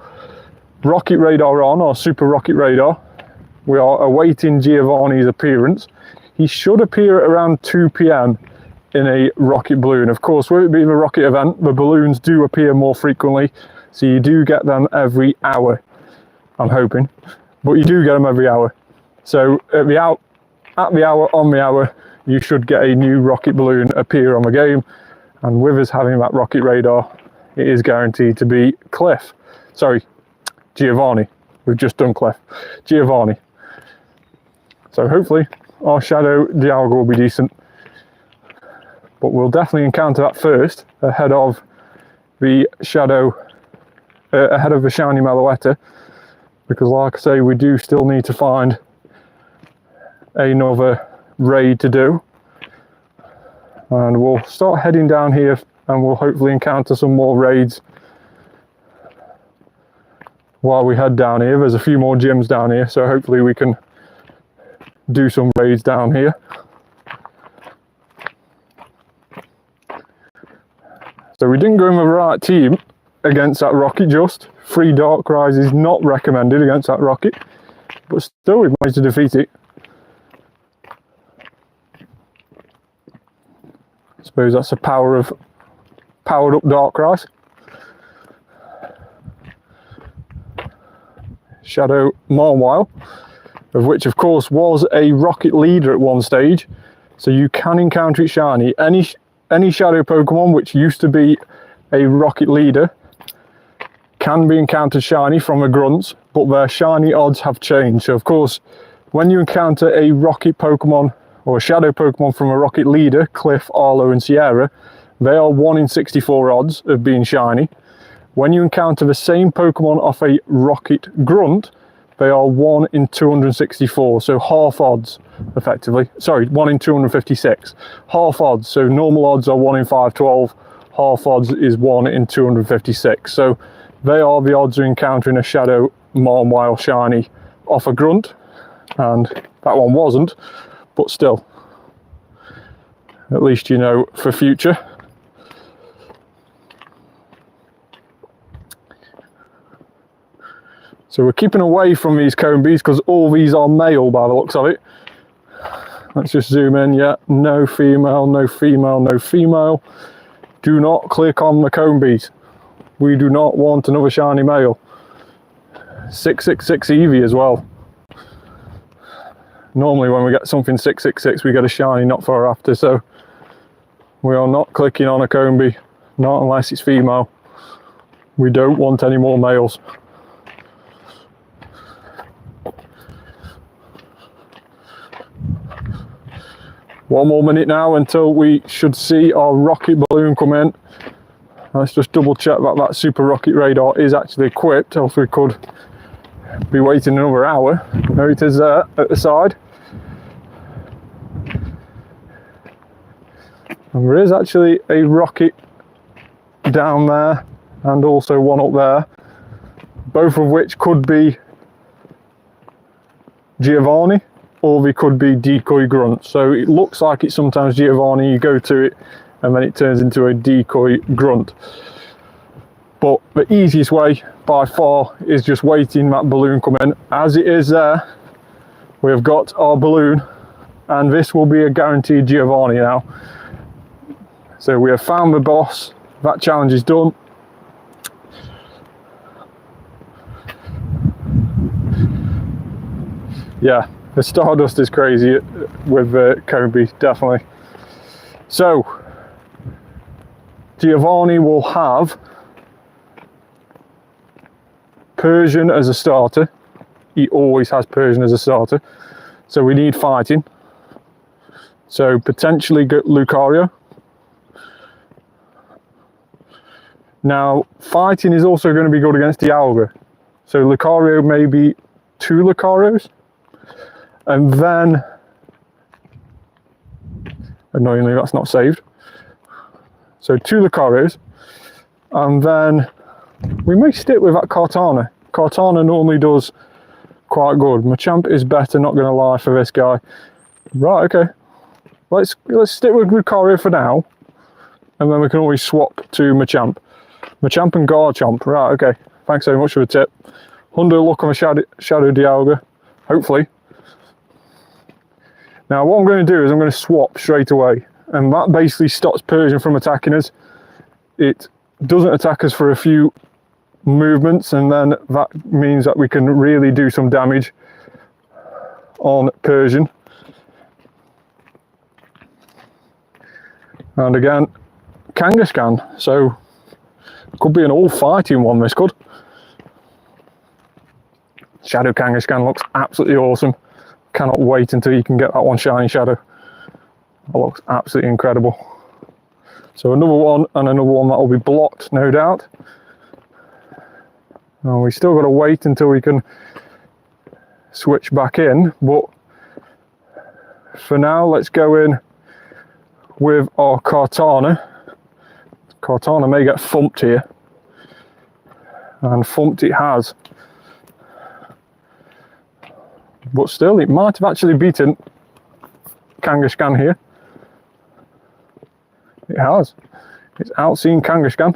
Speaker 1: rocket radar on, our super rocket radar. We are awaiting Giovanni's appearance. He should appear at around 2 PM in a rocket balloon. Of course, with it being a rocket event, the balloons do appear more frequently, so you do get them every hour, I'm hoping, but you do get them every hour. So at the hour, on the hour, you should get a new rocket balloon appear on the game, and with us having that rocket radar, it is guaranteed to be Cliff. Sorry, Giovanni. We've just done Cliff. Giovanni. So hopefully our Shadow Dialga will be decent, but we'll definitely encounter that first ahead of the ahead of the Shiny Meloetta, because like I say, we do still need to find another raid to do, and we'll start heading down here and we'll hopefully encounter some more raids while we head down here. There's a few more gyms down here, so hopefully we can do some raids down here. So we didn't go in with the right team against that rocket. Just 3 Darkrai's is not recommended against that rocket, but still we've managed to defeat it. I suppose that's the power of powered up Darkrai. Shadow Mawile, of which of course was a rocket leader at one stage, so you can encounter it shiny. Any shadow Pokemon which used to be a rocket leader can be encountered shiny from the grunts, but their shiny odds have changed. So of course, when you encounter a rocket Pokemon or a shadow Pokemon from a rocket leader, Cliff, Arlo and Sierra, they are 1 in 64 odds of being shiny. When you encounter the same Pokemon off a rocket grunt, they are 1 in 264, so half odds effectively. Sorry, 1 in 256, half odds. So normal odds are 1 in 512, half odds is 1 in 256. So they are the odds of encountering a Shadow Mawile shiny off a grunt, and that one wasn't, but still, at least you know for future. So we're keeping away from these Combees because all these are male by the looks of it. Let's just zoom in. Yeah, no female, no female, no female. Do not click on the Combees. We do not want another shiny male. 666 Eevee as well. Normally when we get something 666 we get a shiny not far after, so we are not clicking on a Combee, not unless it's female. We don't want any more males. One more minute now until we should see our rocket balloon come in. Let's just double check that that super rocket radar is actually equipped, else we could be waiting another hour. No, it is there at the side. And there is actually a rocket down there and also one up there, both of which could be Giovanni or they could be decoy grunt. So it looks like it's sometimes Giovanni, you go to it and then it turns into a decoy grunt. But the easiest way by far is just waiting that balloon come in. As it is there, we have got our balloon and this will be a guaranteed Giovanni now. So we have found the boss, that challenge is done. Yeah, the Stardust is crazy with Combee, definitely. So, Giovanni will have Persian as a starter. He always has Persian as a starter. So we need fighting. So potentially Lucario. Now, fighting is also going to be good against Dialga. So Lucario may be 2 Lucarios. And then, annoyingly that's not saved. So 2 Lucarios. And then we may stick with that Kartana. Kartana normally does quite good. Machamp is better, not going to lie, for this guy. Right, okay. Let's stick with Lucario for now. And then we can always swap to Machamp. Machamp and Garchomp. Right, okay. Thanks so much for the tip. 100 luck on a Shadow Dialga. Hopefully. Now what I'm going to do is I'm going to swap straight away. and that basically stops Persian from attacking us. It doesn't attack us for a few movements, and then that means that we can really do some damage on Persian. And again, Kangaskhan, so could be an all fighting one, this could. Shadow Kangaskhan looks absolutely awesome. Cannot wait until you can get that one shiny Shadow. That looks absolutely incredible. So another one, and another one that will be blocked, no doubt. And we still got to wait until we can switch back in, but for now let's go in with our Kartana. Kartana may get thumped here, and thumped it has. But still, it might have actually beaten Kangaskhan here. It has. It's outseen Kangaskhan.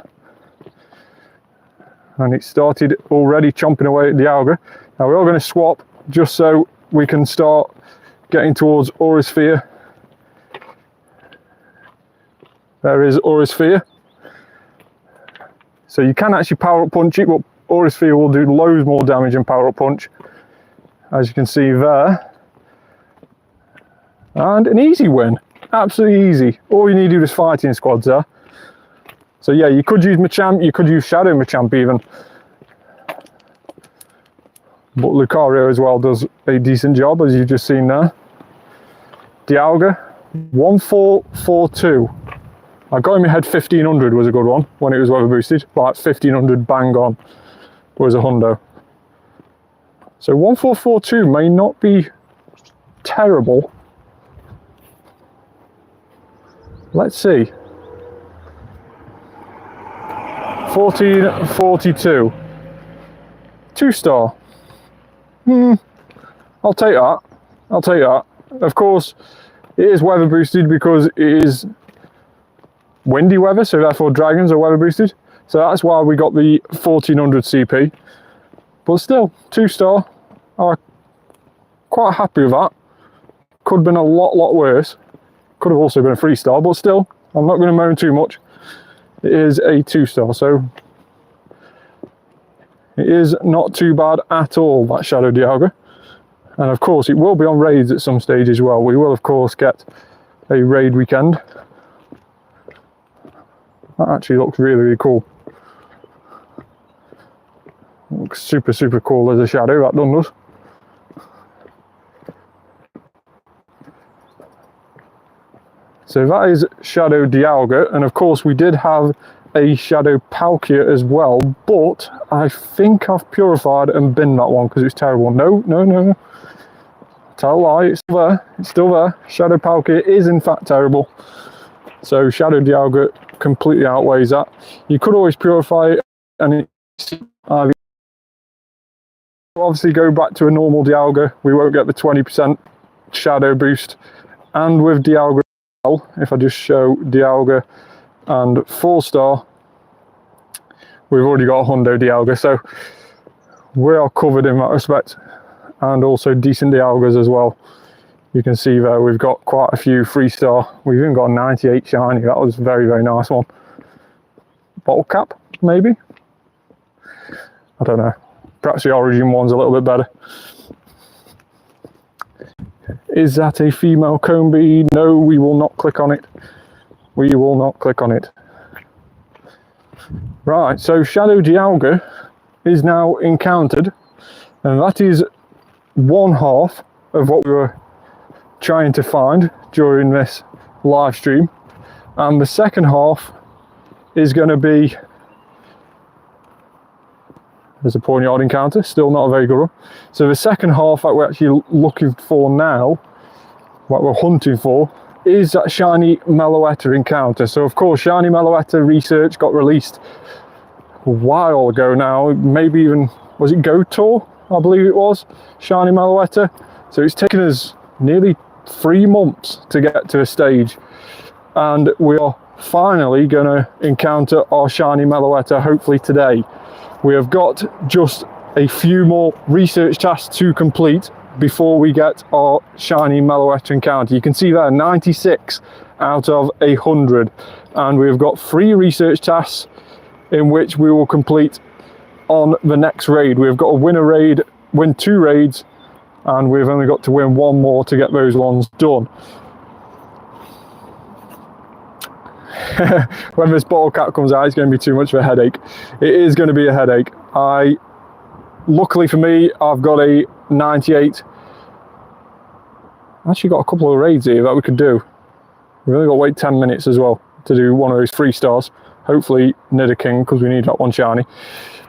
Speaker 1: And it started already chomping away at Dialga. Now we're all going to swap just so we can start getting towards Aura Sphere. There is Aura Sphere. So you can actually power up punch it, but Aura Sphere will do loads more damage than power up punch, as you can see there. And an easy win, absolutely easy. All you need to do is fighting squads there. So yeah, you could use Machamp, you could use Shadow Machamp even. But Lucario as well does a decent job, as you've just seen there. Dialga, 1442. I got in my head 1500 was a good one when it was weather boosted. Like 1500 bang on was a hundo. So 1442 may not be terrible. Let's see. 1442. 2-star. I'll take that. I'll take that. Of course, it is weather boosted because it is windy weather, so therefore dragons are weather boosted. So that's why we got the 1400 CP. But still, 2-star. I'm quite happy with that. Could have been a lot worse. Could have also been a 3-star, but still, I'm not going to moan too much. It is a 2-star, so it is not too bad at all, that Shadow Dialga. And of course, it will be on raids at some stage as well. We will, of course, get a raid weekend. That actually looks really cool. Looks super cool as a Shadow, that done does. So that is Shadow Dialga, and of course we did have a Shadow Palkia as well, but I think I've purified and binned that one because it's terrible. No. Tell a lie, it's still there. It's still there. Shadow Palkia is in fact terrible. So Shadow Dialga completely outweighs that. You could always purify it, and it's obviously go back to a normal Dialga. We won't get the 20% Shadow boost, and with Dialga, if I just show Dialga and 4-star, we've already got a hundo Dialga, so we are covered in that respect, and also decent Dialgas as well. You can see there we've got quite a few 3-star. We've even got a 98 shiny. That was a very nice one. Bottle cap, maybe? I don't know. Perhaps the origin one's a little bit better. Is that a female Combi? No, we will not click on it. We will not click on it. Right, so Shadow Dialga is now encountered, and that is one half of what we were trying to find during this live stream. And the second half is going to be, there's a Pawniard encounter, still not a very good one. So the second half that we're actually looking for now, what we're hunting for, is that Shiny Meloetta encounter. So of course, Shiny Meloetta research got released a while ago now, maybe even, was it Go Tour? I believe it was, Shiny Meloetta. So it's taken us nearly 3 months to get to a stage, and we are finally going to encounter our Shiny Meloetta hopefully today. We have got just a few more research tasks to complete, before we get our Shiny Meloetta encounter. You can see there 96 out of 100, and we've got 3 research tasks in which we will complete on the next raid. We've got to win a raid, win 2 raids, and we've only got to win 1 more to get those ones done. When this bottle cap comes out, it's going to be too much of a headache. It is going to be a headache. Luckily for me, I've got a 98. Actually got a couple of raids here that we could do. We've only got to wait 10 minutes as well to do one of those 3 stars. Hopefully Nidoking, because we need that one shiny.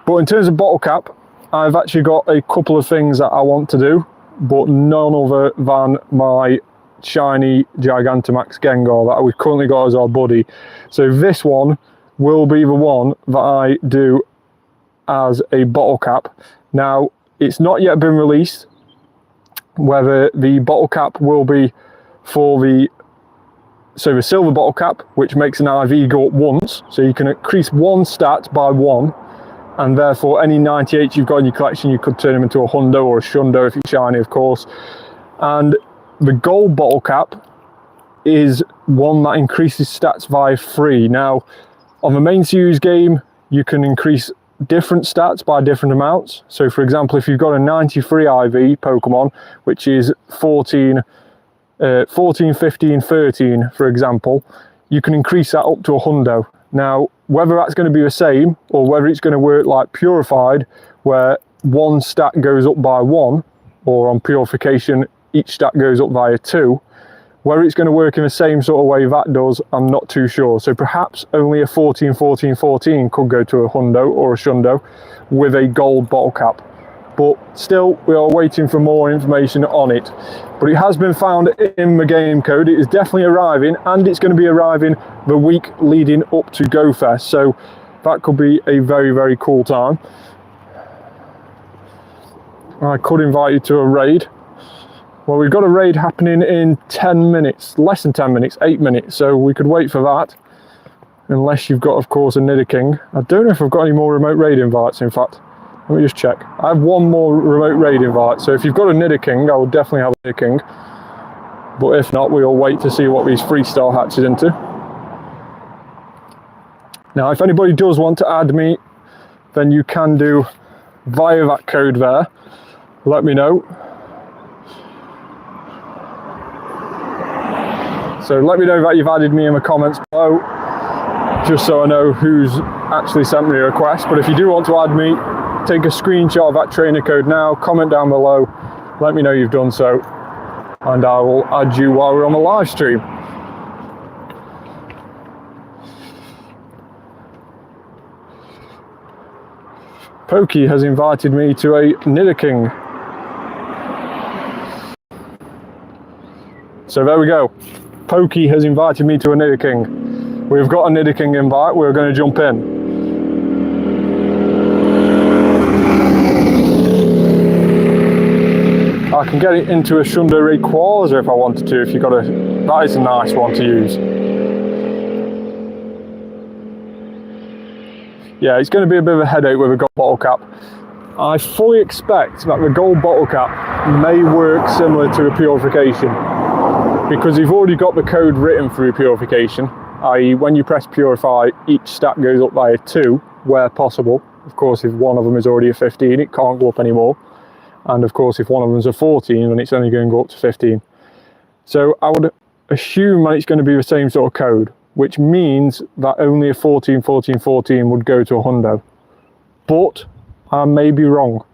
Speaker 1: But in terms of bottle cap, I've actually got a couple of things that I want to do, but none other than my shiny Gigantamax Gengar that we've currently got as our buddy. So this one will be the one that I do as a bottle cap. Now, it's not yet been released whether the bottle cap will be for the silver bottle cap, which makes an IV go up once, so you can increase 1 stat by 1, and therefore any 98 you've got in your collection, you could turn them into a hundo or a shundo if it's shiny, of course. And the gold bottle cap is one that increases stats by 3. Now, on the main series game, you can increase different stats by different amounts. So for example, if you've got a 93 IV Pokemon, which is 14, 15, 13, for example, you can increase that up to a hundo. Now, whether that's going to be the same or whether it's going to work like Purified, where 1 stat goes up by 1, or on Purification, each stat goes up by 2, whether it's going to work in the same sort of way that does, I'm not too sure. So perhaps only a 14, 14, 14 could go to a hundo or a shundo with a gold bottle cap. But still, we are waiting for more information on it. But it has been found in the game code. It is definitely arriving, and it's going to be arriving the week leading up to GoFest. So that could be a very, very cool time. I could invite you to a raid. Well, we've got a raid happening in 10 minutes, less than 10 minutes, 8 minutes, so we could wait for that. Unless you've got, of course, a Nidoking. I don't know if I've got any more remote raid invites, in fact. Let me just check. I have 1 more remote raid invite, so if you've got a Nidoking, I will definitely have a Nidoking. But if not, we'll wait to see what these 3-star hatches into. Now, if anybody does want to add me, then you can do via that code there. Let me know. So let me know that you've added me in the comments below, just so I know who's actually sent me a request. But if you do want to add me, take a screenshot of that trainer code now, comment down below, let me know you've done so, and I will add you while we're on the live stream. Pokey has invited me to a Nidoking. So there we go. Pokey has invited me to a Nidoking. We've got a Nidoking invite, we're going to jump in. I can get it into a Shundo Rayquaza if I wanted to, if you've got a... That is a nice one to use. Yeah, it's going to be a bit of a headache with a gold bottle cap. I fully expect that the gold bottle cap may work similar to a Purification, because you've already got the code written through Purification, i.e. when you press Purify, each stat goes up by a 2 where possible. Of course, if one of them is already a 15, it can't go up anymore. And of course, if one of them is a 14, then it's only going to go up to 15. So I would assume that it's going to be the same sort of code, which means that only a 14, 14, 14 would go to a hundo. But I may be wrong.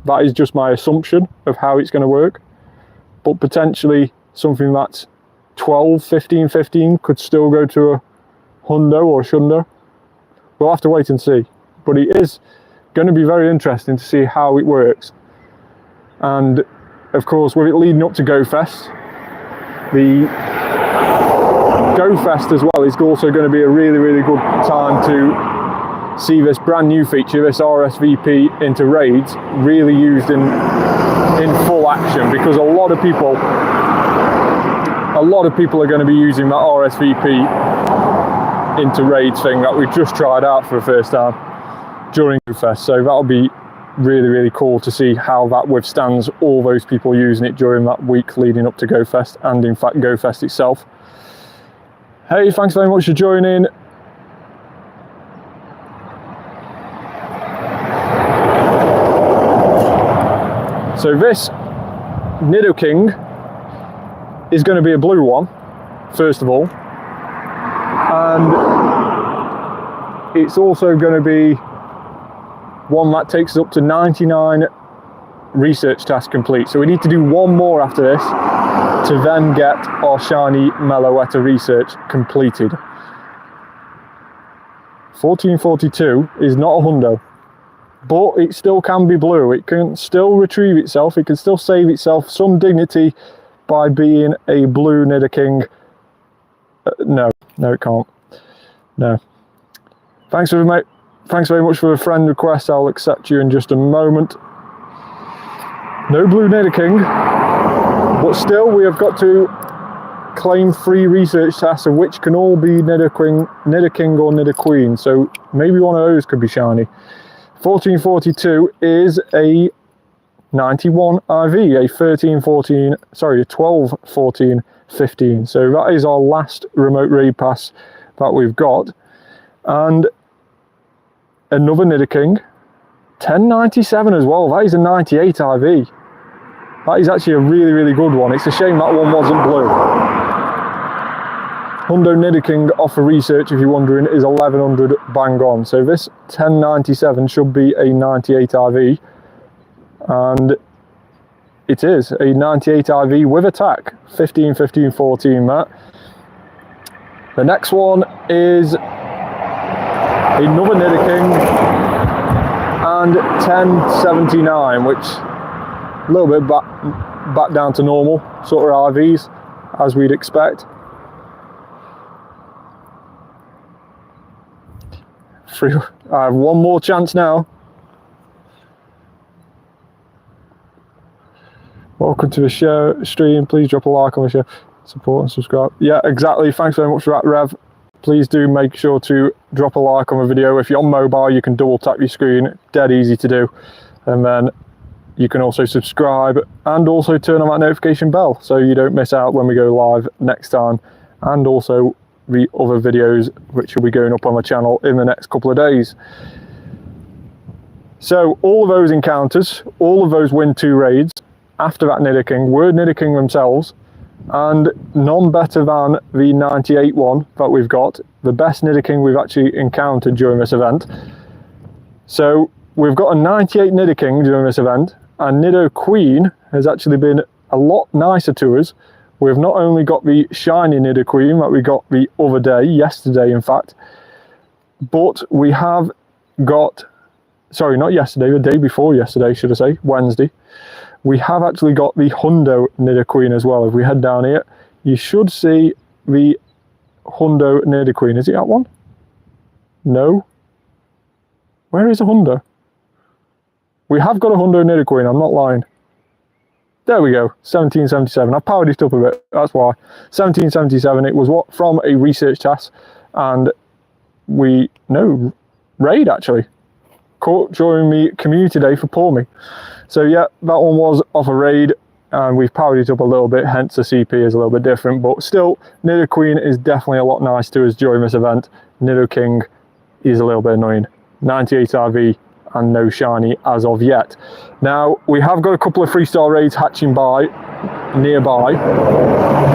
Speaker 1: That is just my assumption of how it's going to work. But potentially something that's 12, 15, 15 could still go to a hundo or a shundo. We'll have to wait and see. But it is going to be very interesting to see how it works. And of course, with it leading up to GoFest, the GoFest as well is also going to be a really, really good time to see this brand new feature, this RSVP into raids, really used in full action, because a lot of people are going to be using that RSVP into raids thing that we just tried out for the first time during GoFest. So that'll be really, really cool to see how that withstands all those people using it during that week leading up to GoFest, and in fact GoFest itself. Hey, thanks very much for joining. So this Nidoking is going to be a blue one, first of all, and it's also going to be one that takes us up to 99 research tasks complete. So we need to do one more after this to then get our Shiny Meloetta research completed. 1442 is not a hundo, but it still can be blue. It can still retrieve itself. It can still save itself some dignity by being a blue Nidoking. No, it can't. No. Thanks very much for the friend request. I'll accept you in just a moment. No blue Nidoking, but still we have got to claim 3 research tasks, of which can all be Nidoking or Nidoqueen. So maybe one of those could be shiny. 1442 is a 91 IV, a 12, 14, 15. So that is our last remote raid pass that we've got. And another Nidoking, 1097 as well. That is a 98 IV. That is actually a really, really good one. It's a shame that one wasn't blue. Hundo Nidoking off of research, if you're wondering, is 1100 bang on. So this 1097 should be a 98 IV. And it is a 98 IV with attack. 15, 15, 14, that. The next one is another Nidoking and 1079, which a little bit back down to normal sort of IVs, as we'd expect. I have one more chance now. Welcome to the show stream. Please drop a like on the show, support and subscribe. Yeah, exactly. Thanks very much for that, Rev. Please do make sure to drop a like on the video. If you're on mobile, you can double tap your screen. Dead easy to do. And then you can also subscribe and also turn on that notification bell so you don't miss out when we go live next time. And also the other videos which will be going up on the channel in the next couple of days. So all of those encounters, all of those win 2 raids after that Nidoking were Nidoking themselves, and none better than the 98 one that we've got, the best Nidoking we've actually encountered during this event. So we've got a 98 Nidoking during this event, and Nidoqueen has actually been a lot nicer to us. We've not only got the shiny Nidoqueen that we got the other day, yesterday in fact, but we have got, sorry, not yesterday, the day before yesterday, should I say, Wednesday. We have actually got the Hundo Nidoqueen as well. If we head down here, you should see the Hundo Nidoqueen. Is it that one? No. Where is a Hundo? We have got a Hundo Nidoqueen, I'm not lying. There we go, 1777. I powered it up a bit, that's why. 1777, it was what from a research task, and raid actually. Caught during the community day for Pour Me. So yeah, that one was off a raid, and we've powered it up a little bit, hence the CP is a little bit different, but still, Nidoqueen is definitely a lot nice to us during this event. Nidoking is a little bit annoying. 98 RV and no shiny as of yet. Now, we have got a couple of 3-star raids hatching nearby,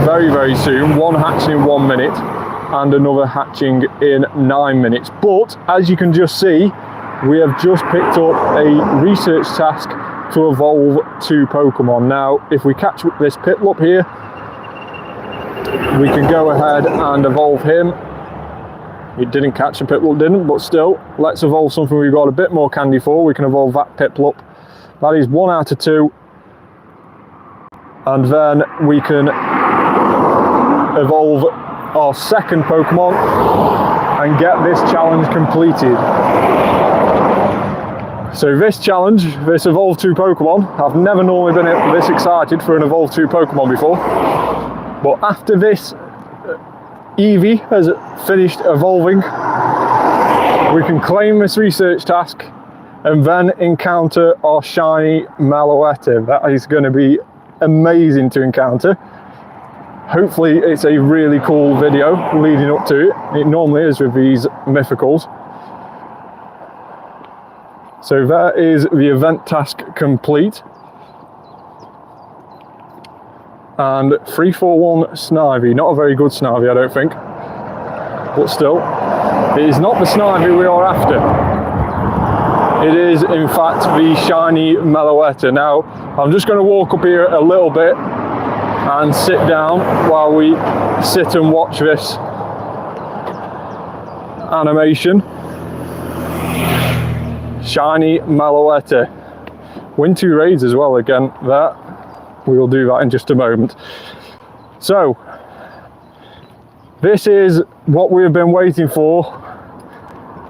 Speaker 1: very, very soon. One hatching in 1 minute, and another hatching in 9 minutes. But, as you can just see, we have just picked up a research task to evolve 2 Pokemon. Now, if we catch this Piplup here, we can go ahead and evolve him. It didn't catch, a Piplup didn't, but still, let's evolve something we've got a bit more candy for. We can evolve that Piplup. That is 1 out of 2. And then we can evolve our second Pokemon and get this challenge completed. So this challenge, this Evolve 2 Pokemon, I've never normally been this excited for an Evolve 2 Pokemon before. But after this Eevee has finished evolving, we can claim this research task and then encounter our Shiny Meloetta. That is going to be amazing to encounter. Hopefully it's a really cool video leading up to it. It normally is with these mythicals. So that is the event task complete. And 341 Snivy, not a very good Snivy I don't think, but still, it is not the Snivy we are after. It is in fact the Shiny Meloetta. Now I'm just going to walk up here a little bit and sit down while we sit and watch this animation. Shiny Meloetta. Win 2 raids as well again there. We will do that in just a moment. So, this is what we have been waiting for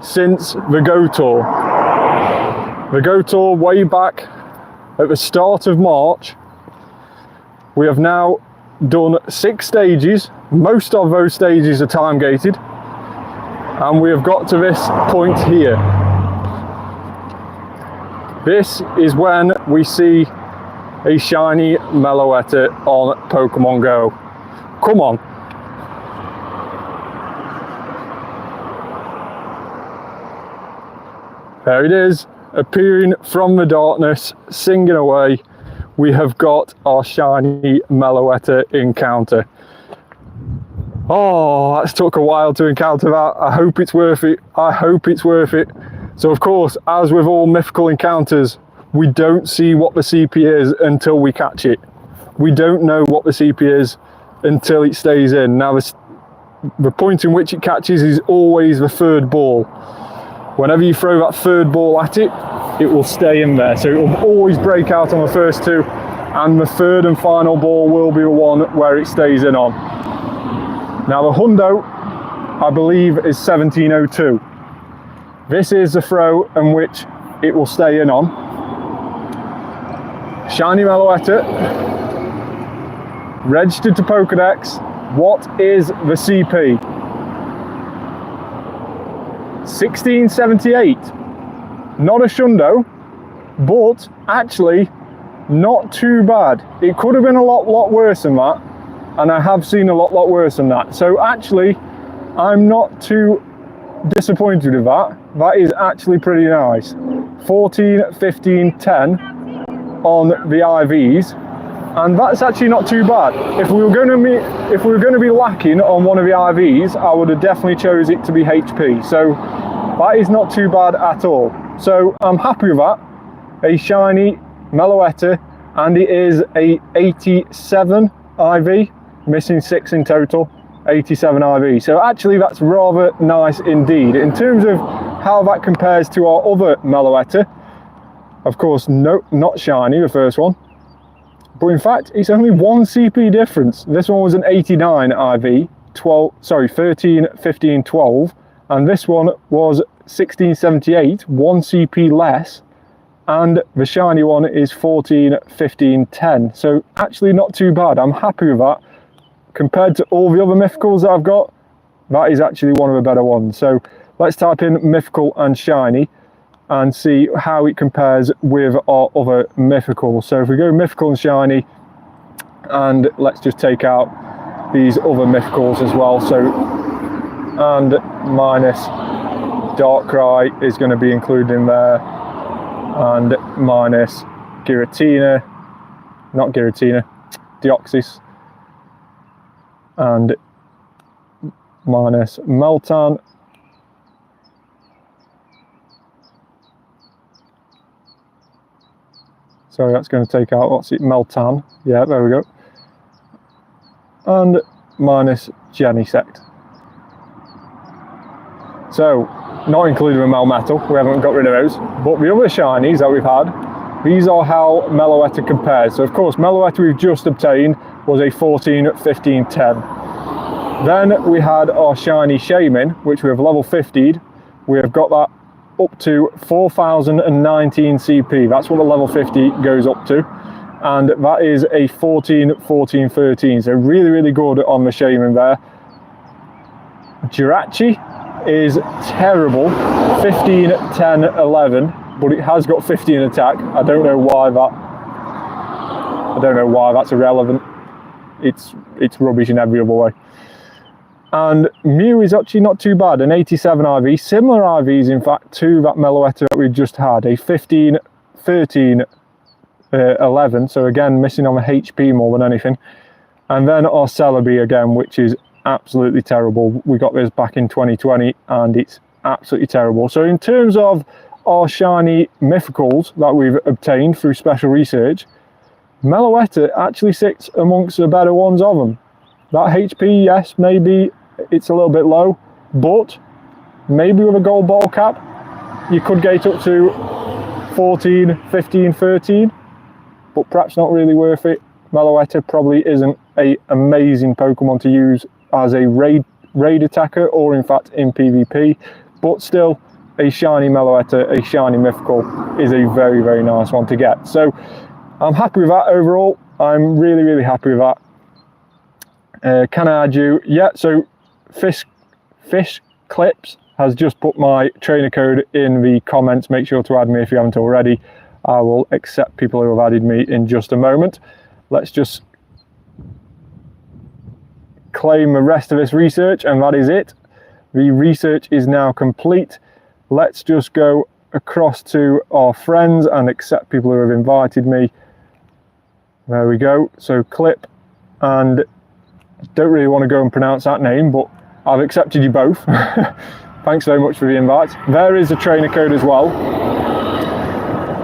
Speaker 1: since the Go Tour. The Go Tour way back at the start of March. We have now done 6 stages. Most of those stages are time gated. And we have got to this point here. This is when we see a Shiny Meloetta on Pokemon Go. Come on. There it is, appearing from the darkness, singing away. We have got our Shiny Meloetta encounter. Oh, that's took a while to encounter that. I hope it's worth it. I hope it's worth it. So of course, as with all mythical encounters, we don't see what the CP is until we catch it. We don't know what the CP is until it stays in. Now the point in which it catches is always the 3rd ball. Whenever you throw that 3rd ball at it, it will stay in there. So it will always break out on the first 2, and the 3rd and final ball will be the one where it stays in on. Now the hundo, I believe, is 1702. This is the throw in which it will stay in on. Shiny Meloetta, registered to Pokedex. What is the CP? 1678. Not a shundo, but actually not too bad. It could have been a lot worse than that, and I have seen a lot worse than that. So actually, I'm not too disappointed with that. That is actually pretty nice. 14, 15, 10 on the IVs, and that's actually not too bad. If we were going to be lacking on one of the IVs, I would have definitely chose it to be HP. So that is not too bad at all. So I'm happy with that. A Shiny Meloetta, and it is a 87 IV, missing 6 in total. 87 IV. So actually that's rather nice indeed. In terms of how that compares to our other Meloetta, of course, no, not shiny, the first one. But in fact, it's only 1 CP difference. This one was an 89 IV, 13, 15, 12. And this one was 1678, 1 CP less. And the shiny one is 14, 15, 10. So actually not too bad. I'm happy with that. Compared to all the other mythicals that I've got, that is actually one of the better ones. So let's type in mythical and shiny and see how it compares with our other mythicals. So if we go mythical and shiny, and let's just take out these other mythicals as well. So, and minus Darkrai is going to be included in there, and minus Giratina, not Giratina, Deoxys, and minus Meltan, sorry, that's going to take out, what's it, Meltan, yeah, there we go, and minus Genesect. So, not including the Melmetal, we haven't got rid of those, but the other shinies that we've had, these are how Meloetta compares. So of course, Meloetta we've just obtained was a 14, 15, 10. Then we had our shiny Shaman, which we have level 50'd. We have got that up to 4019 CP. That's what the level 50 goes up to. And that is a 14, 14, 13. So really, really good on the Shaman there. Jirachi is terrible, 15, 10, 11. but it has got 50 in attack. I don't know why that's irrelevant. It's rubbish in every other way. And Mew is actually not too bad, an 87 IV, similar IVs in fact to that Meloetta that we just had, a 15, 13, 11, so again missing on the HP more than anything. And then our Celebi again, which is absolutely terrible. We got this back in 2020 and it's absolutely terrible. So in terms of our shiny mythicals that we've obtained through special research, Meloetta actually sits amongst the better ones of them. That HP, yes, maybe it's a little bit low, but maybe with a gold ball cap, you could get up to 14, 15, 13, but perhaps not really worth it. Meloetta probably isn't an amazing Pokemon to use as a raid attacker or in fact in PvP, but still a shiny Meloetta, a shiny mythical is a very, very nice one to get. So I'm happy with that overall. I'm really, really happy with that. Can I add you? Yeah, so Fish Clips has just put my trainer code in the comments. Make sure to add me if you haven't already. I will accept people who have added me in just a moment. Let's just claim the rest of this research, and that is it. The research is now complete. Let's just go across to our friends and accept people who have invited me. There we go. So Clip and don't really want to go and pronounce that name, but I've accepted you both. Thanks very much for the invite. There is a trainer code as well.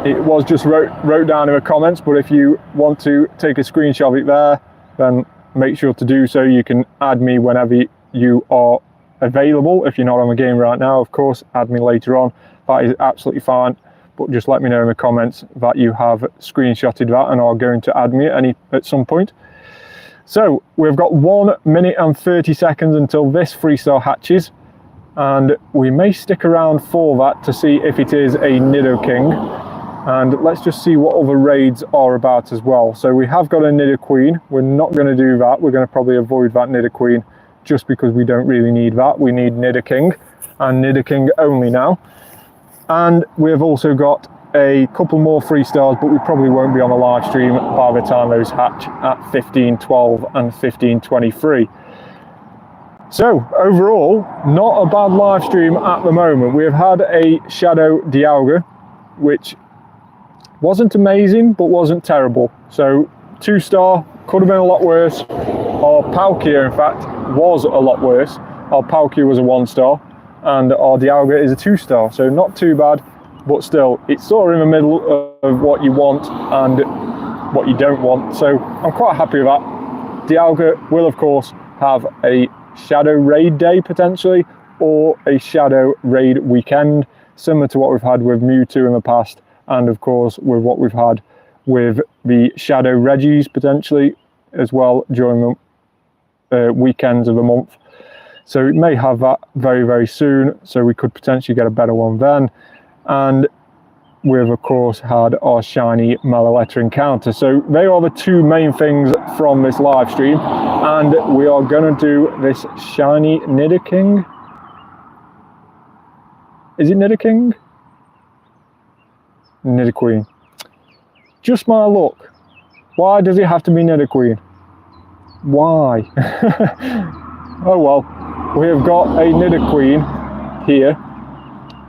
Speaker 1: It was just wrote down in the comments, but if you want to take a screenshot of it there, then make sure to do so. You can add me whenever you are available. If you're not on the game right now, of course, add me later on. That is absolutely fine. But just let me know in the comments that you have screenshotted that and are going to add me at some point. So we've got 1 minute and 30 seconds until this 3-star hatches, and we may stick around for that to see if it is a Nidoking. And let's just see what other raids are about as well. So we have got a Nidoqueen. We're not going to do that. We're going to probably avoid that Nidoqueen just because we don't really need that. We need Nidoking and Nidoking only now. And we've also got a couple more 3-stars, but we probably won't be on the live stream by the time those hatch at 1512 and 1523. So overall, not a bad live stream at the moment. We have had a Shadow Dialga, which wasn't amazing, but wasn't terrible. So 2-star, could have been a lot worse. Our Palkia, in fact, was a lot worse. Our Palkia was a 1-star, and our Dialga is a 2-star. So not too bad, but still, it's sort of in the middle of what you want and what you don't want. So I'm quite happy with that. Dialga will, of course, have a Shadow Raid day, potentially, or a Shadow Raid weekend, similar to what we've had with Mewtwo in the past, and of course with what we've had with the Shadow Regis potentially as well during the weekends of the month. So it may have that very, very soon, so we could potentially get a better one then. And we've of course had our shiny Meloetta encounter. So they are the two main things from this live stream, and we are going to do this shiny Nidoking. Is it Nidoking? Nidoqueen. Just my luck. Why does it have to be Nidoqueen? Why? Oh well, we have got a Nidoqueen here.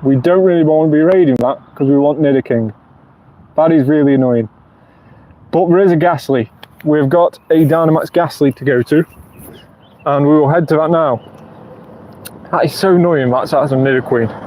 Speaker 1: We don't really want to be raiding that because we want Nidoking. That is really annoying. But there is a Ghastly. We've got a Dynamax Ghastly to go to, and we will head to that now. That is so annoying, that's a Nidoqueen.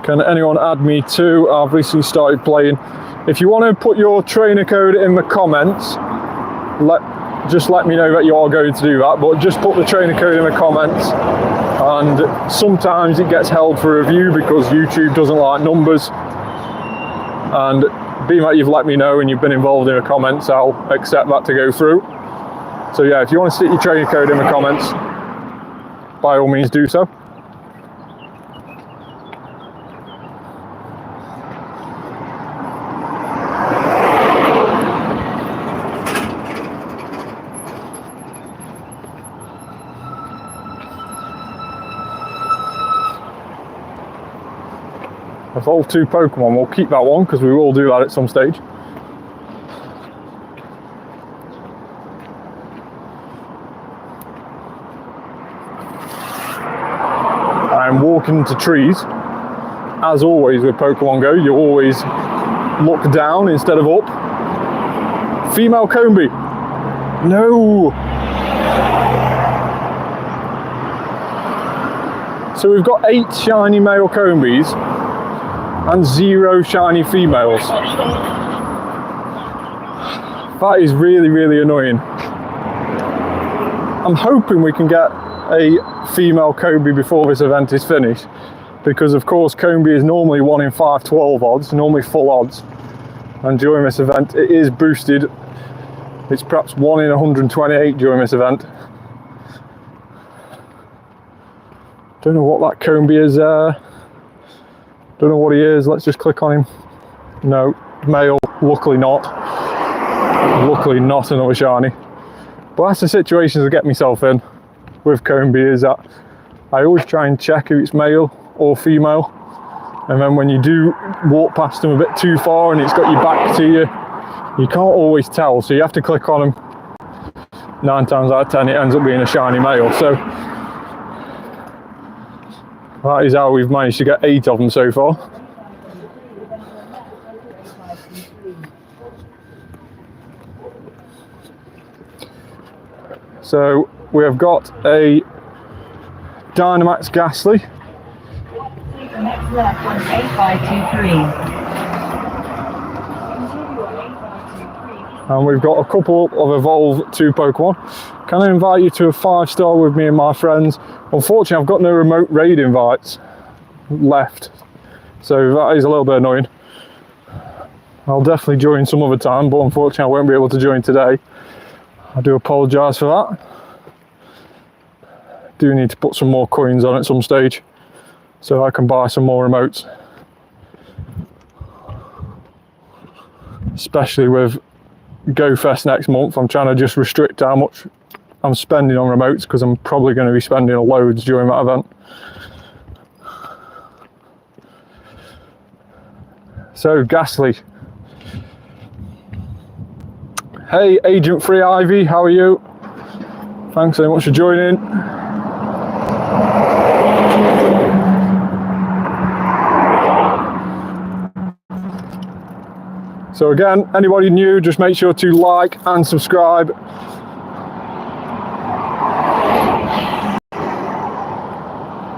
Speaker 1: Can anyone add me too? I've recently started playing. If you want to put your trainer code in the comments, just let me know that you are going to do that, but just put the trainer code in the comments. And sometimes it gets held for review because YouTube doesn't like numbers. And being that you've let me know and you've been involved in the comments, I'll accept that to go through. So yeah, if you want to stick your trainer code in the comments, by all means do so. evolve 2 Pokemon. We'll keep that one because we will do that at some stage. I'm walking into trees. As always with Pokemon Go, you always look down instead of up. Female Combi. No! So we've got 8 shiny male Combis and 0 shiny females. That is really, really annoying. I'm hoping we can get a female Combi before this event is finished, because of course Combi is normally 1 in 512 odds, normally full odds, and during this event it is boosted. It's perhaps 1 in 128 during this event. Don't know what that Combi is. Don't know what he is. Let's just click on him. No, male. Luckily not. Luckily not another shiny. But that's the situations I get myself in with Combi, is that I always try and check if it's male or female, and then when you do walk past them a bit too far and it's got your back to you, you can't always tell, so you have to click on them. 9 times out of 10 it ends up being a shiny male. So that is how we've managed to get 8 of them so far. So we have got a Dynamax Ghastly.
Speaker 2: Next left on 8523.
Speaker 1: And we've got a couple of Evolve 2 Pokemon. Can I invite you to a 5-star with me and my friends? Unfortunately, I've got no remote raid invites left, so that is a little bit annoying. I'll definitely join some other time, but unfortunately I won't be able to join today. I do apologise for that. Do need to put some more coins on at some stage so I can buy some more remotes. Especially with GoFest next month, I'm trying to just restrict how much I'm spending on remotes, because I'm probably going to be spending loads during that event. So, Ghastly. Hey, Agent Free Ivy, how are you? Thanks so much for joining. So again, anybody new, just make sure to like and subscribe.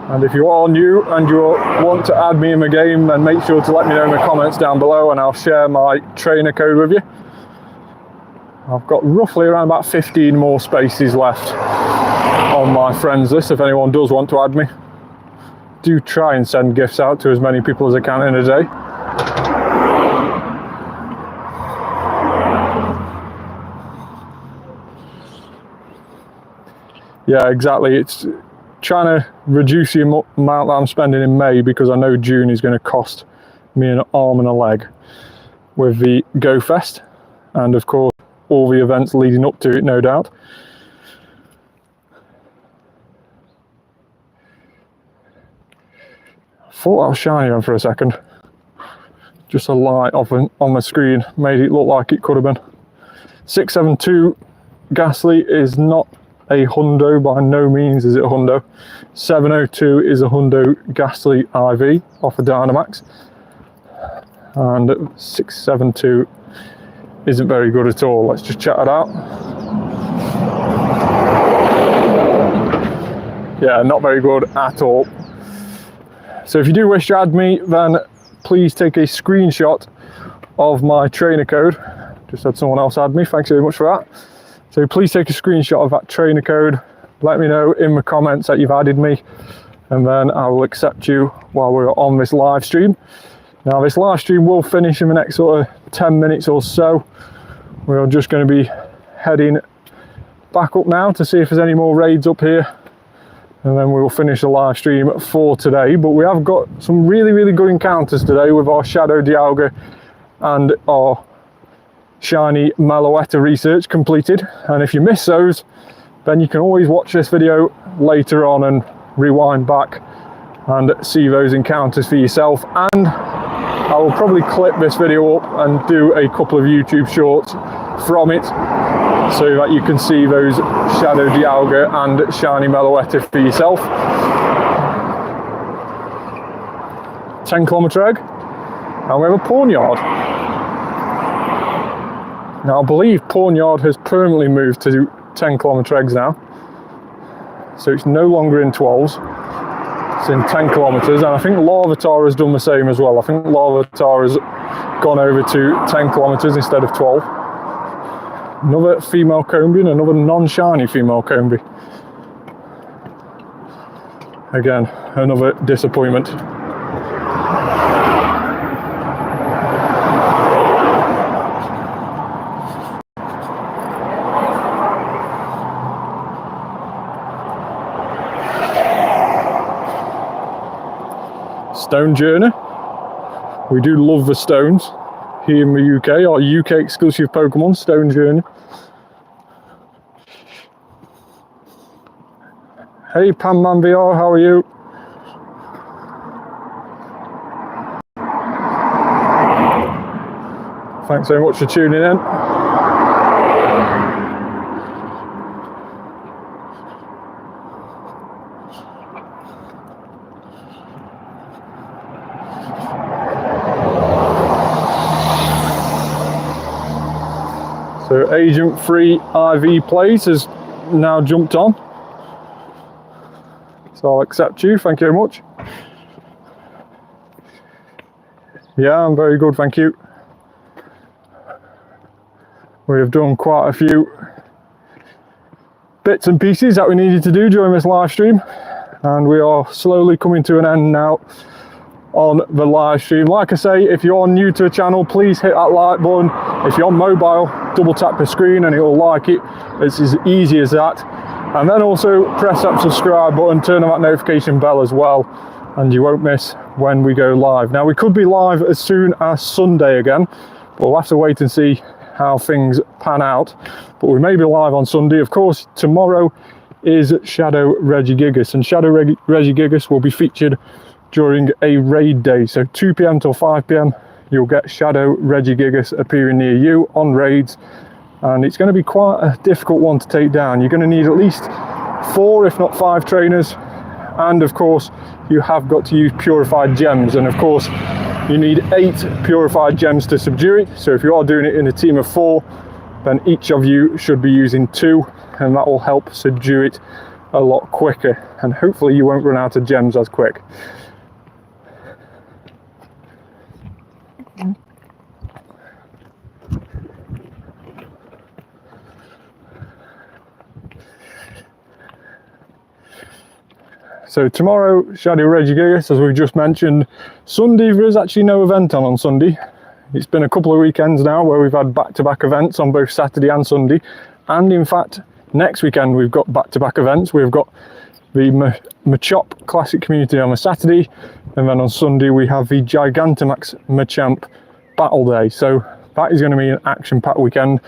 Speaker 1: And if you are new and you want to add me in the game, then make sure to let me know in the comments down below and I'll share my trainer code with you. I've got roughly around about 15 more spaces left on my friends list if anyone does want to add me. Do try and send gifts out to as many people as I can in a day. Yeah, exactly. It's trying to reduce the amount that I'm spending in May, because I know June is going to cost me an arm and a leg with the GoFest, and of course all the events leading up to it, no doubt. I thought I was shiny on for a second. Just a light off on the screen made it look like it could have been. 672 Ghastly is not a hundo, by no means is it a hundo. 702 is a hundo Ghastly IV off a Dynamax, and 672 isn't very good at all. Let's just check it out. Yeah, not very good at all. So if you do wish to add me, then please take a screenshot of my trainer code. Just had someone else add me, thanks very much for that. So please take a screenshot of that trainer code, let me know in the comments that you've added me, and then I will accept you while we're on this live stream. Now this live stream will finish in the next sort of 10 minutes or so. We're just going to be heading back up now to see if there's any more raids up here, and then we'll finish the live stream for today. But we have got some really, really good encounters today with our Shadow Dialga and our Shiny Meloetta research completed, and if you miss those, then you can always watch this video later on and rewind back and see those encounters for yourself. And I will probably clip this video up and do a couple of YouTube shorts from it so that you can see those Shadow Dialga and Shiny Meloetta for yourself. 10-kilometre egg, and we have a pawn yard. Now I believe pawn yard has permanently moved to 10-kilometre eggs now, so it's no longer in 12s, it's in 10 kilometres, and I think Larvitar has done the same as well. I think Larvitar has gone over to 10 kilometres instead of 12. Another female Combee and another non-shiny female Combee. Again, another disappointment. Stone Journey. We do love the stones here in the UK, our UK exclusive Pokemon, Stone Journey. Hey Panman VR, how are you? Thanks so much for tuning in. So Agent Free IV Plays has now jumped on. So I'll accept you, thank you very much. Yeah, I'm very good, thank you. We have done quite a few bits and pieces that we needed to do during this live stream, and we are slowly coming to an end now on the live stream. Like I say, if you're new to the channel, please hit that like button. If you're on mobile, double tap the screen and it will like it. It's as easy as that. And then also press that subscribe button, turn on that notification bell as well, and you won't miss when we go live. Now we could be live as soon as Sunday again, but we'll have to wait and see how things pan out. But we may be live on Sunday. Of course, tomorrow is Shadow Regigigas, and Shadow Regigigas will be featured during a raid day. So 2 PM till 5 PM, you'll get Shadow Regigigas appearing near you on raids. And it's going to be quite a difficult one to take down. You're going to need at least 4, if not 5 trainers. And of course, you have got to use purified gems. And of course, you need 8 purified gems to subdue it. So if you are doing it in a team of 4, then each of you should be using 2, and that will help subdue it a lot quicker. And hopefully you won't run out of gems as quick. So tomorrow, Shadow Regigigas, as we've just mentioned. Sunday, there is actually no event on Sunday. It's been a couple of weekends now where we've had back-to-back events on both Saturday and Sunday. And in fact, next weekend we've got back-to-back events. We've got the Machop Classic Community on a Saturday, and then on Sunday we have the Gigantamax Machamp Battle Day. So that is going to be an action-packed weekend.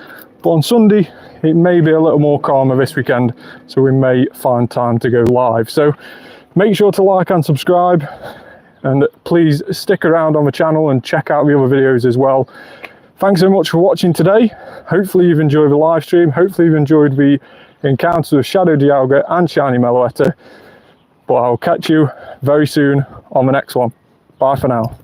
Speaker 1: But on Sunday, it may be a little more calmer this weekend, so we may find time to go live. So make sure to like and subscribe, and please stick around on the channel and check out the other videos as well. Thanks so much for watching today. Hopefully you've enjoyed the live stream. Hopefully you've enjoyed the encounters with Shadow Dialga and Shiny Meloetta. But I'll catch you very soon on the next one. Bye for now.